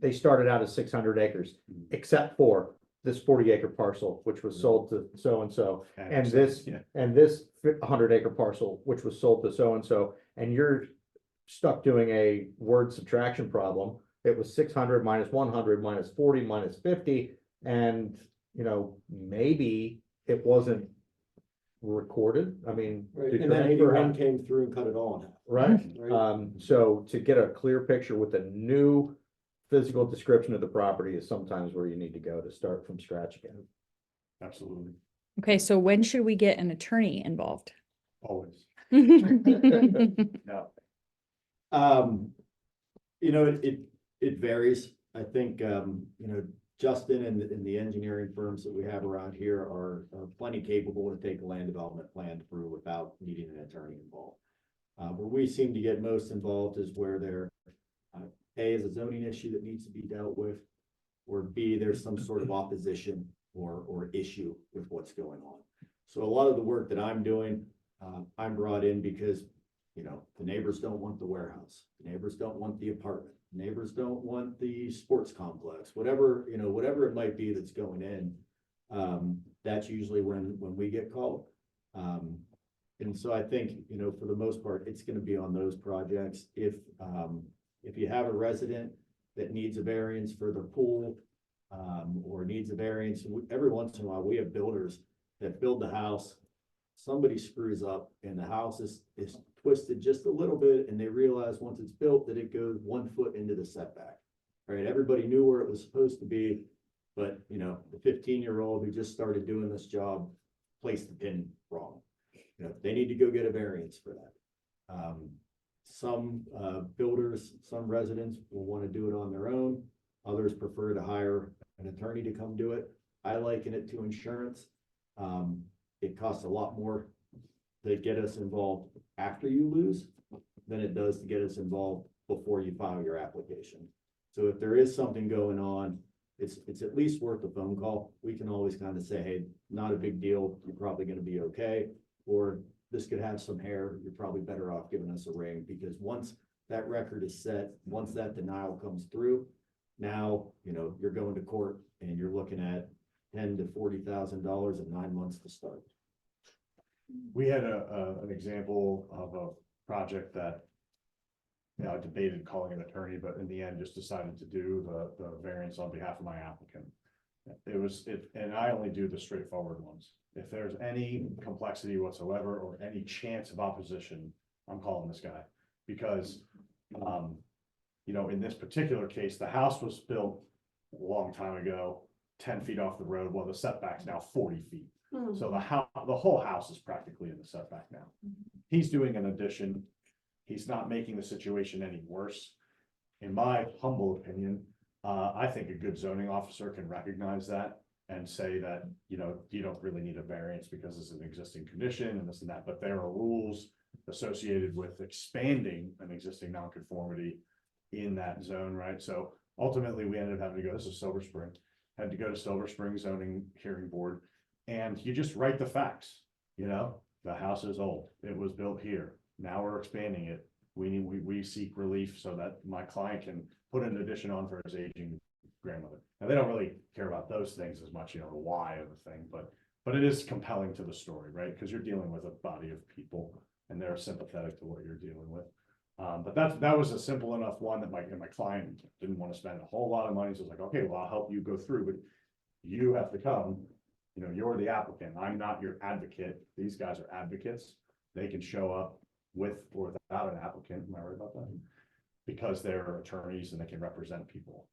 they started out as 600 acres, except for this 40-acre parcel, which was sold to so-and-so, and this, Yeah. and this 100-acre parcel, which was sold to so-and-so, and you're stuck doing a word subtraction problem. It was 600 minus 100 minus 40 minus 50, and, you know, maybe it wasn't recorded. I mean. Right, the and then transfer 81 happened, came through and cut it all in half. Right, Right. so to get a clear picture with a new physical description of the property is sometimes where you need to go to start from scratch again. Absolutely, Okay, so when should we get an attorney involved? always. No. You know, it varies. I think, you know, Justin and the engineering firms that we have around here are plenty capable to take a land development plan through without needing an attorney involved. Where we seem to get most involved is where there, A, is a zoning issue that needs to be dealt with, or B, there's some sort of opposition or issue with what's going on. So a lot of the work that I'm doing, I'm brought in because, you know, the neighbors don't want the warehouse, the neighbors don't want the apartment, neighbors don't want the sports complex, whatever, you know, whatever it might be that's going in. That's usually when we get called. And so I think, you know, for the most part, it's gonna be on those projects. If you have a resident that needs a variance for their pool, or needs a variance, every once in a while, we have builders that build the house. Somebody screws up and the house is twisted just a little bit, and they realize once it's built that it goes 1 foot into the setback. Right, everybody knew where it was supposed to be, but you know, the 15-year-old who just started doing this job placed the pin wrong. You know, they need to go get a variance for that. Some builders, some residents will want to do it on their own. Others prefer to hire an attorney to come do it. I liken it to insurance. It costs a lot more to get us involved after you lose than it does to get us involved before you file your application. So if there is something going on, it's at least worth a phone call. We can always kind of say, hey, not a big deal. You're probably going to be okay. Or this could have some hair. You're probably better off giving us a ring, because once that record is set, once that denial comes through, now, you know, you're going to court and you're looking at $10,000 to $40,000 in 9 months to start. We had an example of a project that, you know, I debated calling an attorney, but in the end just decided to do the variance on behalf of my applicant. And I only do the straightforward ones. If there's any complexity whatsoever or any chance of opposition, I'm calling this guy. Because, you know, in this particular case, the house was built a long time ago, 10 feet off the road. Well, the setback's now 40 feet. So the whole house is practically in the setback now. He's doing an addition. He's not making the situation any worse. In my humble opinion, I think a good zoning officer can recognize that and say that, you know, you don't really need a variance because it's an existing condition and this and that, but there are rules associated with expanding an existing nonconformity in that zone, right? So ultimately, we ended up having to go, this is Silver Spring, had to go to Silver Spring Zoning Hearing Board, and you just write the facts, you know, the house is old, it was built here, now we're expanding it. We seek relief so that my client can put an addition on for his aging grandmother. Now, they don't really care about those things as much, you know, the why of the thing, but it is compelling to the story, right? Because you're dealing with a body of people and they're sympathetic to what you're dealing with. But that was a simple enough one that my client didn't want to spend a whole lot of money. So it's like, okay, well, I'll help you go through, but you have to come, you know, you're the applicant. I'm not your advocate. These guys are advocates. They can show up with or without an applicant. Am I right about that? Because they're attorneys and they can represent people.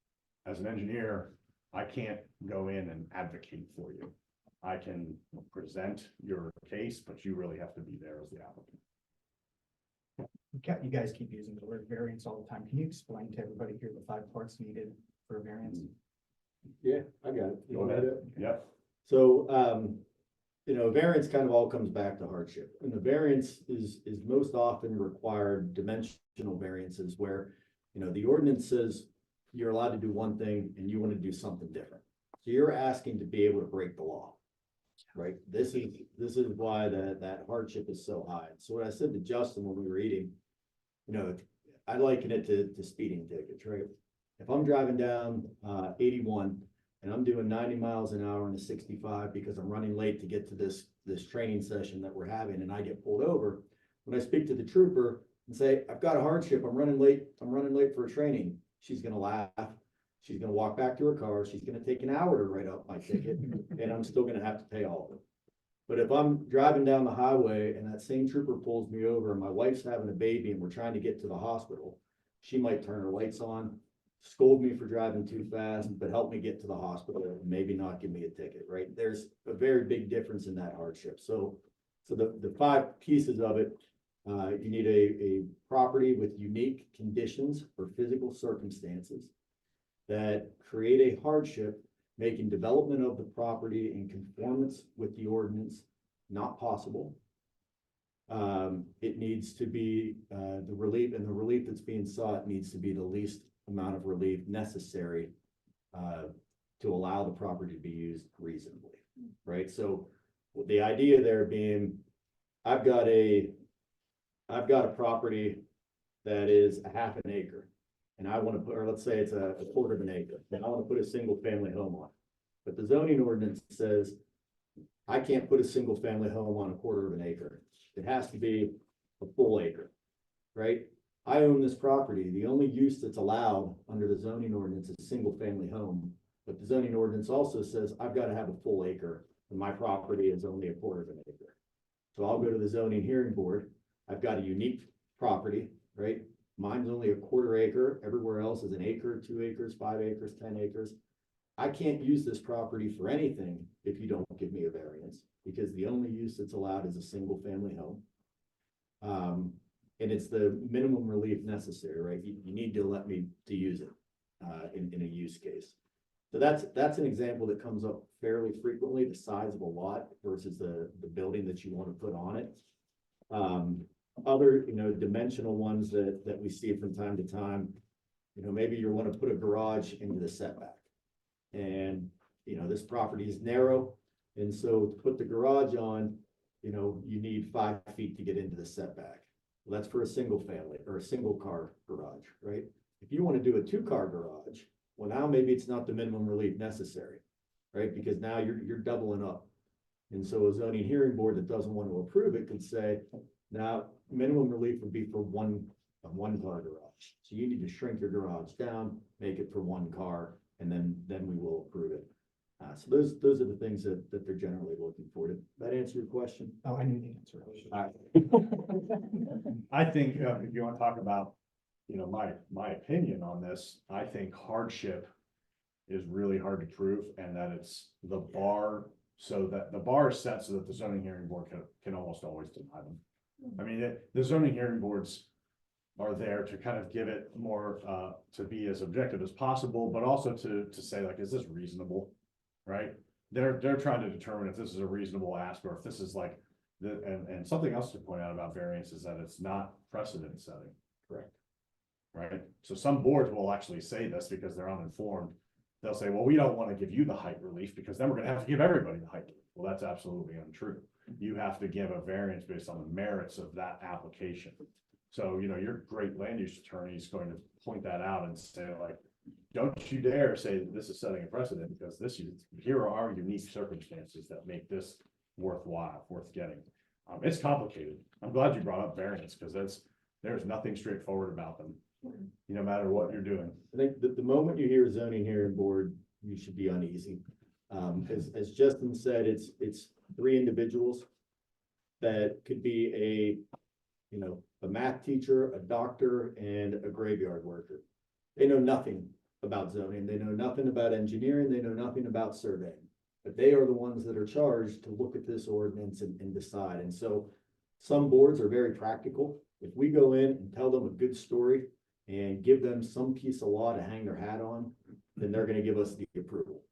As an engineer, I can't go in and advocate for you. I can present your case, but you really have to be there as the applicant. You guys keep using the word variance all the time. Can you explain to everybody here the 5 parts needed for a variance? Yeah, I got it. You Go want me ahead. to- Yep. So, you know, variance kind of all comes back to hardship, and the variance is most often required dimensional variances where, you know, the ordinance says you're allowed to do one thing and you want to do something different. So you're asking to be able to break the law, right? This is why that hardship is so high. So what I said to Justin when we were eating, you know, I liken it to speeding tickets, right? If I'm driving down 81 and I'm doing 90 miles an hour in a 65 because I'm running late to get to this training session that we're having, and I get pulled over. When I speak to the trooper and say, I've got a hardship, I'm running late for a training, she's gonna laugh. She's gonna walk back to her car, she's gonna take an hour to write up my ticket, and I'm still gonna have to pay all of it. But if I'm driving down the highway and that same trooper pulls me over and my wife's having a baby and we're trying to get to the hospital, she might turn her lights on, scold me for driving too fast, but help me get to the hospital and maybe not give me a ticket, right? There's a very big difference in that hardship. So the 5 pieces of it, you need a property with unique conditions or physical circumstances that create a hardship, making development of the property in conformance with the ordinance not possible. It needs to be the relief that's being sought needs to be the least amount of relief necessary to allow the property to be used reasonably, right? So the idea there being, I've got a property that is a half an acre, and I want to put, or let's say it's a quarter of an acre, and I want to put a single family home on it. But the zoning ordinance says I can't put a single family home on a quarter of an acre. It has to be a full acre, right? I own this property. The only use that's allowed under the zoning ordinance is single family home. But the zoning ordinance also says I've got to have a full acre and my property is only a quarter of an acre. So I'll go to the zoning hearing board. I've got a unique property, right? Mine's only a quarter acre. Everywhere else is an acre, 2 acres, 5 acres, 10 acres. I can't use this property for anything if you don't give me a variance, because the only use that's allowed is a single family home. And it's the minimum relief necessary, right? You need to let me to use it in a use case. So that's an example that comes up fairly frequently, the size of a lot versus the building that you want to put on it. Other, dimensional ones that we see from time to time, maybe you want to put a garage into the setback. And, this property is narrow. And so to put the garage on, you need 5 feet to get into the setback. Well, that's for a single family or a single car garage, right? If you want to do a 2-car garage, well, now maybe it's not the minimum relief necessary, right? Because now you're doubling up. And so a zoning hearing board that doesn't want to approve it could say, now minimum relief would be for a 1-car garage. So you need to shrink your garage down, make it for 1 car, and then we will approve it. So those are the things that they're generally looking for. Did that answer your question? Oh, I knew the answer. I think, if you want to talk about, my opinion on this, I think hardship is really hard to prove, and that it's the bar, so that the bar is set so that the zoning hearing board can almost always deny them. I mean, the zoning hearing boards are there to kind of give it more, to be as objective as possible, but also to say, like, is this reasonable, right? They're trying to determine if this is a reasonable ask, or if this is like, and something else to point out about variance is that it's not precedent setting. Correct. Right? So some boards will actually say this because they're uninformed. They'll say, well, we don't want to give you the height relief because then we're going to have to give everybody the height relief. Well, that's absolutely untrue. You have to give a variance based on the merits of that application. So, your great land use attorney is going to point that out and say, like, don't you dare say that this is setting a precedent, because here are our unique circumstances that make this worthwhile, worth getting. It's complicated. I'm glad you brought up variance, because there's nothing straightforward about them, no matter what you're doing. I think that the moment you hear zoning hearing board, you should be uneasy. As Justin said, it's 3 individuals that could be a math teacher, a doctor, and a graveyard worker. They know nothing about zoning. They know nothing about engineering. They know nothing about surveying, but they are the ones that are charged to look at this ordinance and decide. And so some boards are very practical. If we go in and tell them a good story and give them some piece of law to hang their hat on, then they're going to give us the approval.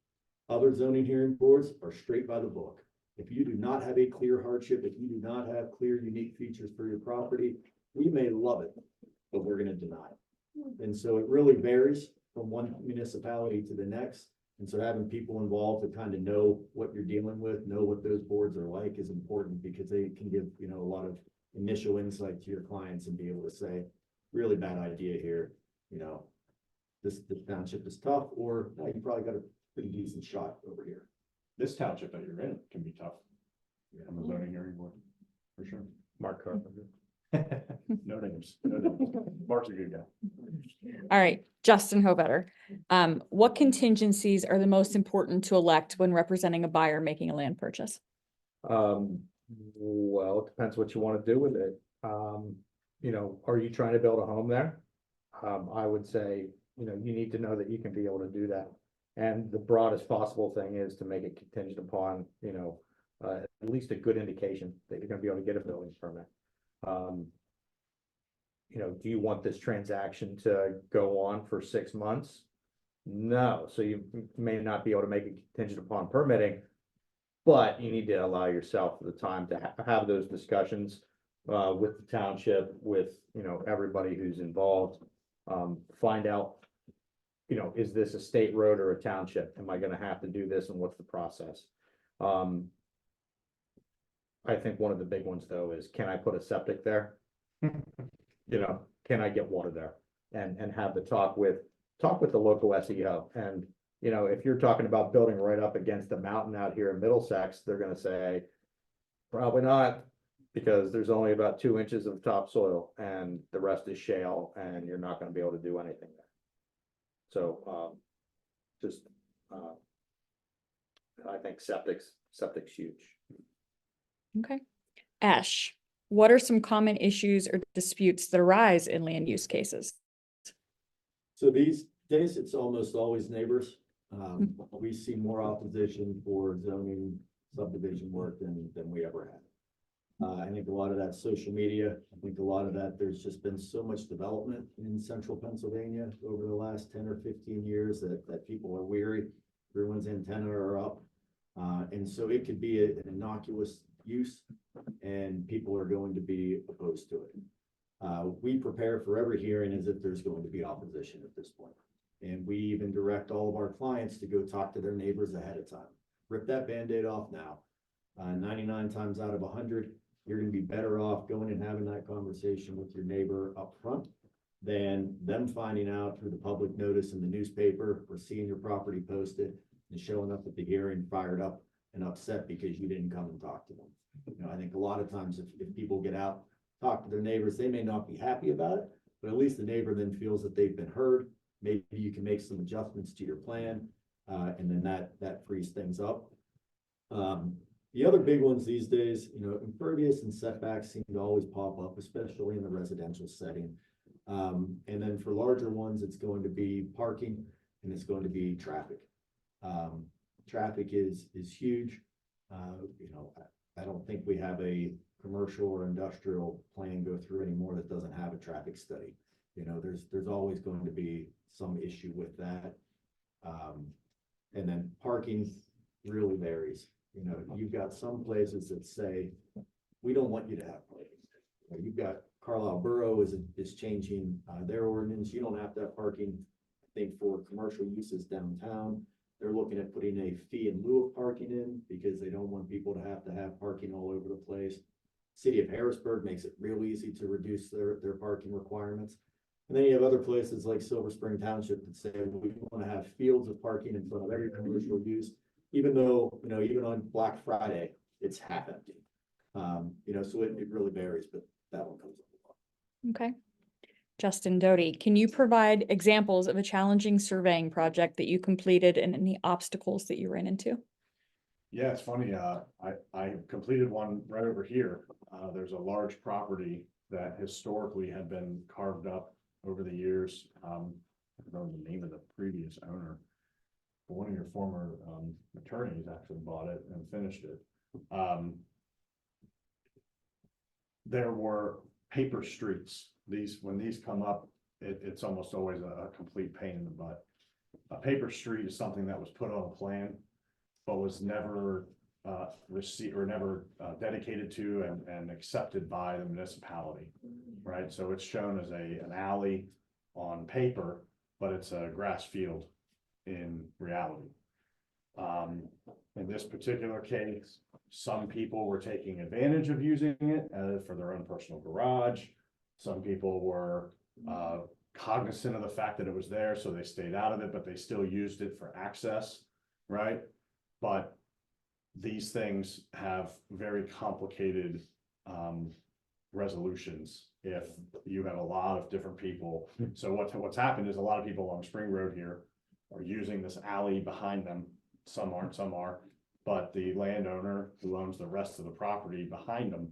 Other zoning hearing boards are straight by the book. If you do not have a clear hardship, if you do not have clear unique features for your property, we may love it, but we're going to deny it. And so it really varies from one municipality to the next. And so having people involved to kind of know what you're dealing with, know what those boards are like, is important, because they can give, a lot of initial insight to your clients and be able to say, really bad idea here, this township is tough, or no, you probably got pretty decent shot over here. This township that you're in can be tough on the zoning hearing board, for sure. Mark Carpenter. No names, no names. Mark's a good guy. All right, Justin Hovetter. What contingencies are the most important to elect when representing a buyer making a land purchase? Well, it depends what you want to do with it. You know, are you trying to build a home there? I would say, you know, you need to know that you can be able to do that. And the broadest possible thing is to make it contingent upon, you know, at least a good indication that you're gonna be able to get a building permit. You know, do you want this transaction to go on for 6 months? No, so you may not be able to make it contingent upon permitting, but you need to allow yourself the time to have those discussions with the township, with, you know, everybody who's involved. Find out, you know, is this a state road or a township? Am I gonna have to do this and what's the process? I think one of the big ones though is, can I put a septic there? You know, can I get water there? And have the talk with the local SEO. And, you know, if you're talking about building right up against the mountain out here in Middlesex, they're gonna say, probably not, because there's only about 2 inches of topsoil and the rest is shale and you're not gonna be able to do anything there. So, I think septic's huge. Okay. Ash, what are some common issues or disputes that arise in land use cases? So these days, it's almost always neighbors. We see more opposition for zoning subdivision work than we ever had. I think a lot of that social media, I think a lot of that, there's just been so much development in central Pennsylvania over the last 10 or 15 years that people are weary. Everyone's antenna are up. And so it could be an innocuous use and people are going to be opposed to it. We prepare for every hearing as if there's going to be opposition at this point. And we even direct all of our clients to go talk to their neighbors ahead of time. Rip that Band-Aid off now. 99 times out of 100, you're gonna be better off going and having that conversation with your neighbor up front than them finding out through the public notice in the newspaper or seeing your property posted and showing up at the hearing fired up and upset because you didn't come and talk to them. You know, I think a lot of times if people get out, talk to their neighbors, they may not be happy about it, but at least the neighbor then feels that they've been heard. Maybe you can make some adjustments to your plan, and then that frees things up. The other big ones these days, you know, impervious and setbacks seem to always pop up, especially in the residential setting. And then for larger ones, it's going to be parking and it's going to be traffic. Traffic is huge. You know, I don't think we have a commercial or industrial plan go through anymore that doesn't have a traffic study. You know, there's always going to be some issue with that. And then parking really varies. You know, you've got some places that say, we don't want you to have parking. You know, you've got Carlisle Borough is changing their ordinance. You don't have to have parking. I think for commercial uses downtown, they're looking at putting a fee in lieu of parking in because they don't want people to have parking all over the place. City of Harrisburg makes it real easy to reduce their parking requirements. And then you have other places like Silver Spring Township that say we want to have fields of parking in front of every commercial use, even though, you know, even on Black Friday, it's half empty. You know, so it really varies, but that one comes up a lot. Okay. Justin Doty, can you provide examples of a challenging surveying project that you completed and any obstacles that you ran into? Yeah, it's funny. I completed one right over here. There's a large property that historically had been carved up over the years. I don't know the name of the previous owner. But one of your former attorneys actually bought it and finished it. There were paper streets. When these come up, it's almost always a complete pain in the butt. A paper street is something that was put on a plan, but was never received or never dedicated to and accepted by the municipality, right? So it's shown as an alley on paper, but it's a grass field in reality. In this particular case, some people were taking advantage of using it for their own personal garage. Some people were cognizant of the fact that it was there, so they stayed out of it, but they still used it for access. right? But these things have very complicated, resolutions if you have a lot of different people. So what's happened is a lot of people along Spring Road here are using this alley behind them. Some aren't, some are, but the landowner who owns the rest of the property behind them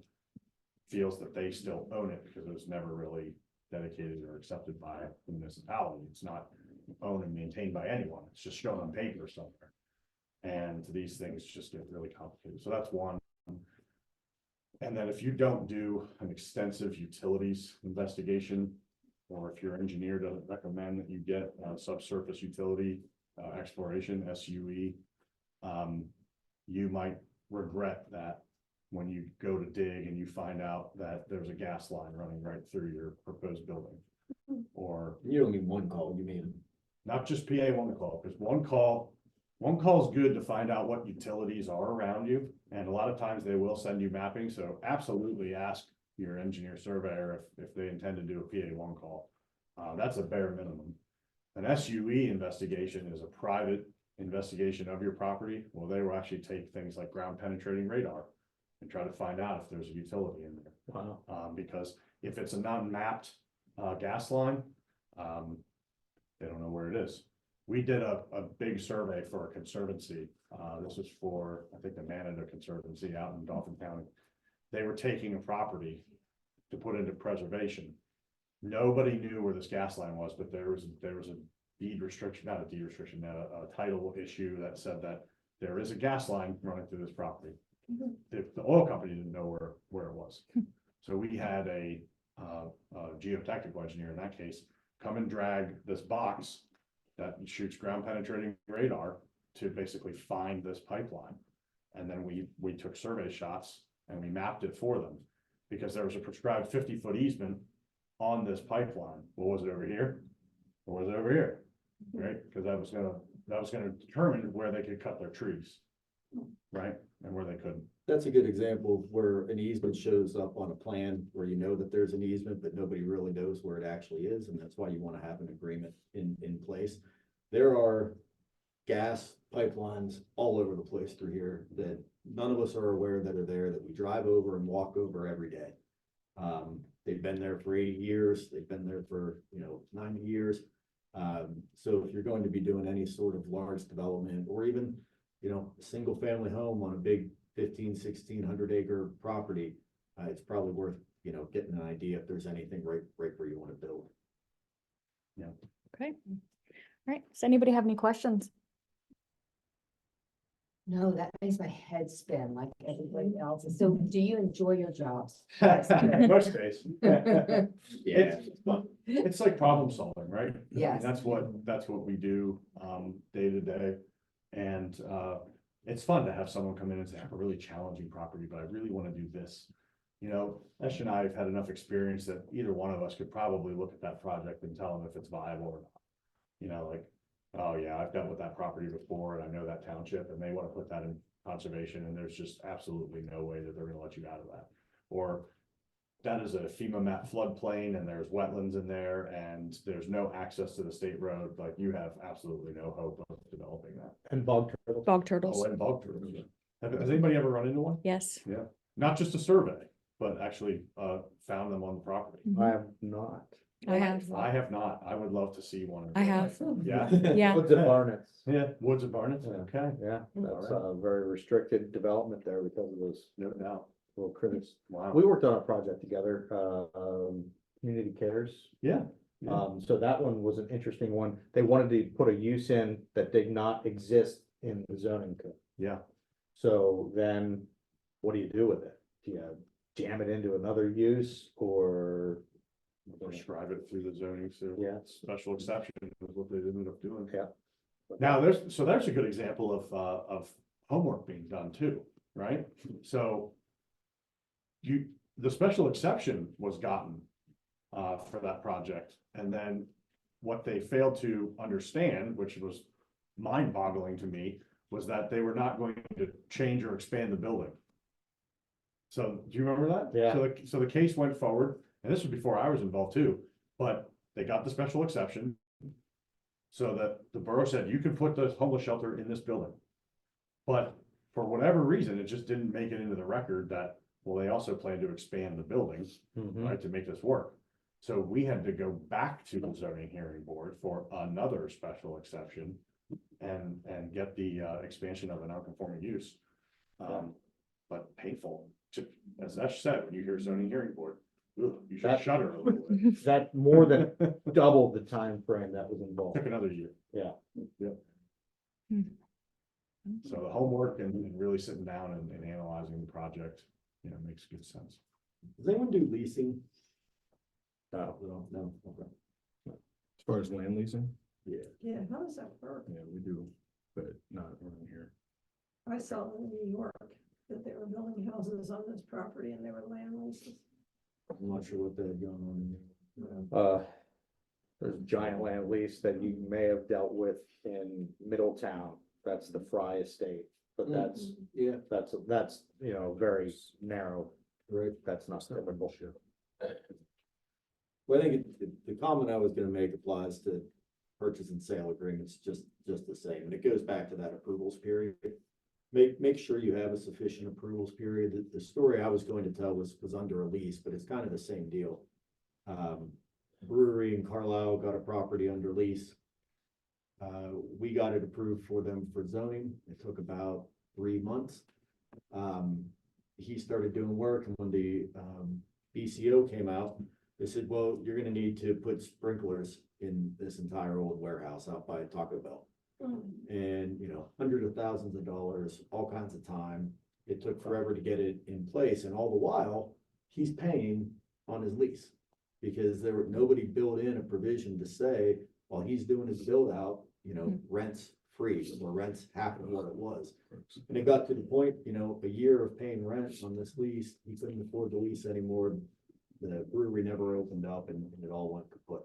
feels that they still own it because it was never really dedicated or accepted by the municipality. It's not owned and maintained by anyone. It's just shown on paper somewhere. And these things just get really complicated. So that's one. And then if you don't do an extensive utilities investigation, or if your engineer doesn't recommend that you get subsurface utility exploration, SUE, you might regret that when you go to dig and you find out that there's a gas line running right through your proposed building. Or You don't mean one call, you mean, not just PA one call, because one call is good to find out what utilities are around you. And a lot of times they will send you mapping, so absolutely ask your engineer surveyor if they intend to do a PA one call. That's a bare minimum. An SUE investigation is a private investigation of your property. Well, they will actually take things like ground penetrating radar and try to find out if there's a utility in there. Wow. Because if it's a non-mapped gas line, they don't know where it is. We did a big survey for a conservancy. This was for, I think, the Manada Conservancy out in Dauphin County. They were taking a property to put into preservation. Nobody knew where this gas line was, but there was a deed restriction, not a deed restriction, a title issue that said that there is a gas line running through this property. The oil company didn't know where it was. So we had a geotechnical engineer in that case come and drag this box that shoots ground penetrating radar to basically find this pipeline. And then we took survey shots and we mapped it for them because there was a prescribed 50-foot easement on this pipeline. Well, was it over here? Or was it over here? Right? Because that was gonna determine where they could cut their trees. Right? And where they couldn't. that's a good example of where an easement shows up on a plan where you know that there's an easement, but nobody really knows where it actually is, and that's why you want to have an agreement in place. There are gas pipelines all over the place through here that none of us are aware that are there, that we drive over and walk over every day. They've been there for 80 years, they've been there for, 90 years. So if you're going to be doing any sort of large development or even, a single family home on a big 1,500-1,600 acre property, it's probably worth, getting an idea if there's anything right where you want to build. Okay. All right. Does anybody have any questions? No, that makes my head spin like everybody else's. So do you enjoy your jobs? Most days. Yeah. It's fun. It's like problem solving, right? I mean, Yes. that's what we do, day to day. And, it's fun to have someone come in and say, I have a really challenging property, but I really want to do this. Esh and I have had enough experience that either one of us could probably look at that project and tell them if it's viable or not. Like, oh yeah, I've dealt with that property before and I know that township and they want to put that in conservation and there's just absolutely no way that they're gonna let you out of that. Or that is a FEMA map floodplain and there's wetlands in there and there's no access to the state road, like you have absolutely no hope of developing that. And bog turtles. Bog turtles. Oh, and bog turtles. Has anybody ever run into one? Yes. Yeah, not just a survey, but actually found them on the property. I have not. I have. I have not. I would love to see one. I have. Yeah, Yeah. Woods at Barnett's. yeah, Woods of Barnet, Yeah. okay. Yeah, that's a very restricted development there because of those, no doubt, little critters. Wow. We worked on a project together, Community Cares. Yeah. Yeah. So that one was an interesting one. They wanted to put a use in that did not exist in the zoning code. Yeah, So then what do you do with it? Do you jam it into another use or? prescribe it through the zoning, so. Yeah. Special exception is what they ended up doing. Yeah. Now, there's a good example of homework being done too, right? So the special exception was gotten for that project, and then what they failed to understand, which was mind-boggling to me, was that they were not going to change or expand the building. So do you remember that? Yeah. So the case went forward, and this was before I was involved too, but they got the special exception. So that the borough said, you can put the homeless shelter in this building. But for whatever reason, it just didn't make it into the record that, well, they also plan to expand the buildings, right, to make this work. So we had to go back to the zoning hearing board for another special exception and get the expansion of a non-conforming use. But painful, as Ash said, when you hear zoning hearing board, ugh, you should That- shudder a little bit. That more than doubled the time frame that was involved. Took another year. Yeah. Yep. Hmm. So the homework and really sitting down and analyzing the project, you know, makes good sense. Does anyone do leasing? No. No, okay. As far as land leasing, Yeah. Yeah, how does that work? yeah, we do, but not around here. I saw in New York that they were building houses on this property and they were land leases. I'm not sure what they had going on in there. There's a giant land lease that you may have dealt with in Middletown. That's the Fry Estate, but that's, Yeah, that's, you know, very narrow. right. That's not typical. Well, I think the comment I was gonna make applies to purchase and sale agreements, just the same, and it goes back to that approvals period. Make sure you have a sufficient approvals period. The story I was going to tell was under a lease, but it's kind of the same deal. Brewery in Carlisle got a property under lease. We got it approved for them for zoning. It took about 3 months. He started doing work, and when the BCO came out, they said, well, you're gonna need to put sprinklers in this entire old warehouse out by Taco Bell. And, you know, hundreds of thousands of dollars, all kinds of time. It took forever to get it in place, and all the while, he's paying on his lease. Because nobody built in a provision to say, while he's doing his build out, you know, rent's free, or rent's half of what it was. And it got to the point, you know, a year of paying rent on this lease, he couldn't afford the lease anymore. The brewery never opened up, and it all went kaput.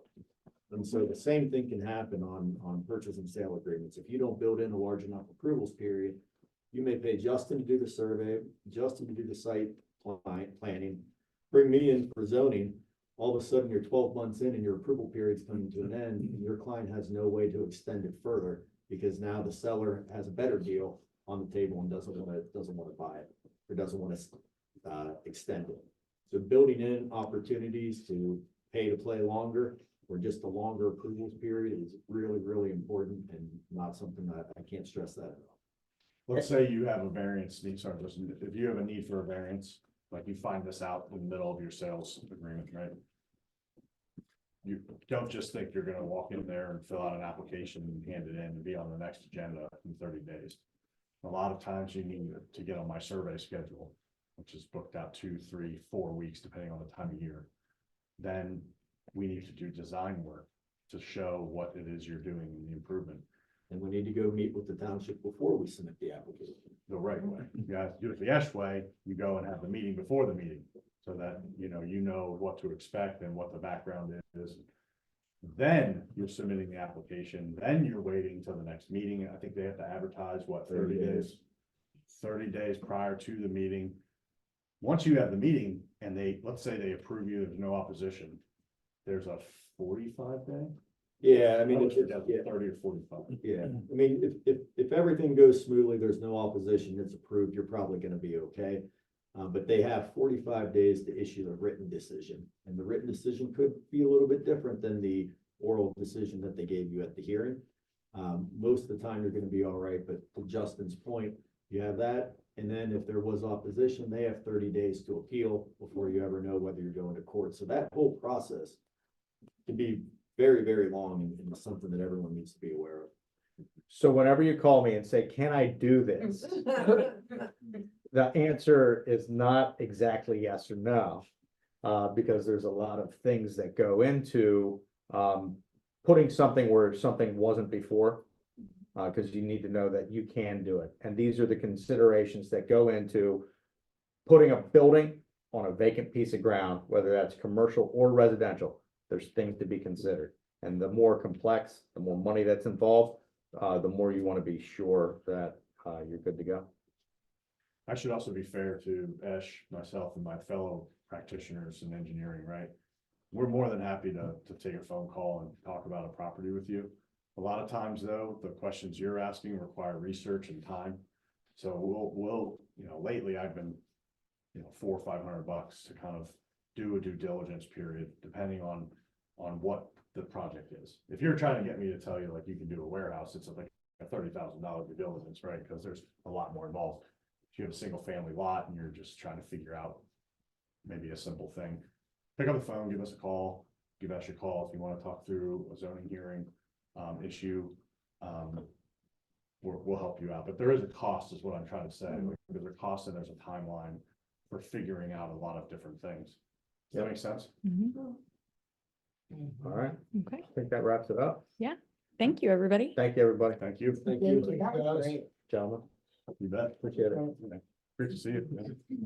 And so the same thing can happen on purchase and sale agreements. If you don't build in a large enough approvals period, you may pay Justin to do the survey, Justin to do the site planning, bring me in for zoning. All of a sudden, you're 12 months in and your approval period's coming to an end, and your client has no way to extend it further, because now the seller has a better deal on the table and doesn't want to buy it, or doesn't want to extend it. So building in opportunities to pay to play longer, or just a longer approvals period, is really, really important, and not something that I can't stress that enough. Let's say you have a variance need, sorry, listen, if you have a need for a variance, like you find this out in the middle of your sales agreement, right? You don't just think you're gonna walk in there and fill out an application and hand it in and be on the next agenda in 30 days. A lot of times you need to get on my survey schedule, which is booked out 2, 3, 4 weeks, depending on the time of year. Then we need to do design work to show what it is you're doing in the improvement And we need to go meet with the township before we submit the application. the right way. You guys do it the Esh way, you go and have the meeting before the meeting, so that, you know what to expect and what the background is. Then you're submitting the application, then you're waiting till the next meeting. I think they have to advertise, what, 30 days? 30 days prior to the meeting. Once you have the meeting and let's say they approve you, there's no opposition, there's a 45 day? Yeah, I mean, I always it's, forget, yeah, 30 or 45. yeah, I mean, if everything goes smoothly, there's no opposition, it's approved, you're probably gonna be okay. But they have 45 days to issue the written decision, and the written decision could be a little bit different than the oral decision that they gave you at the hearing. Most of the time, you're gonna be all right, but to Justin's point, you have that, and then if there was opposition, they have 30 days to appeal before you ever know whether you're going to court. So that whole process can be very, very long, and it's something that everyone needs to be aware of. So whenever you call me and say, can I do this? The answer is not exactly yes or no. Because there's a lot of things that go into, putting something where something wasn't before. Cause you need to know that you can do it. And these are the considerations that go into putting a building on a vacant piece of ground, whether that's commercial or residential. There's things to be considered. And the more complex, the more money that's involved, the more you want to be sure that, you're good to go. I should also be fair to Esh, myself, and my fellow practitioners in engineering, right? We're more than happy to take a phone call and talk about a property with you. A lot of times though, the questions you're asking require research and time. So we'll, lately I've been, $400 or $500 to kind of do a due diligence period, depending on what the project is. If you're trying to get me to tell you like you can do a warehouse, it's like a $30,000 due diligence, right? Because there's a lot more involved. If you have a single family lot and you're just trying to figure out maybe a simple thing, pick up the phone, give us a call, give us your call if you want to talk through a zoning hearing issue. We'll help you out, but there is a cost is what I'm trying to say. Like, there's a cost and there's a timeline for figuring out a lot of different things. Does that make sense? Mhm. All right, Okay, I think that wraps it up. thank you, everybody. Thank you, everybody. Thank you. Thank you. That was great. Gentlemen, You bet. appreciate it. Great to see you.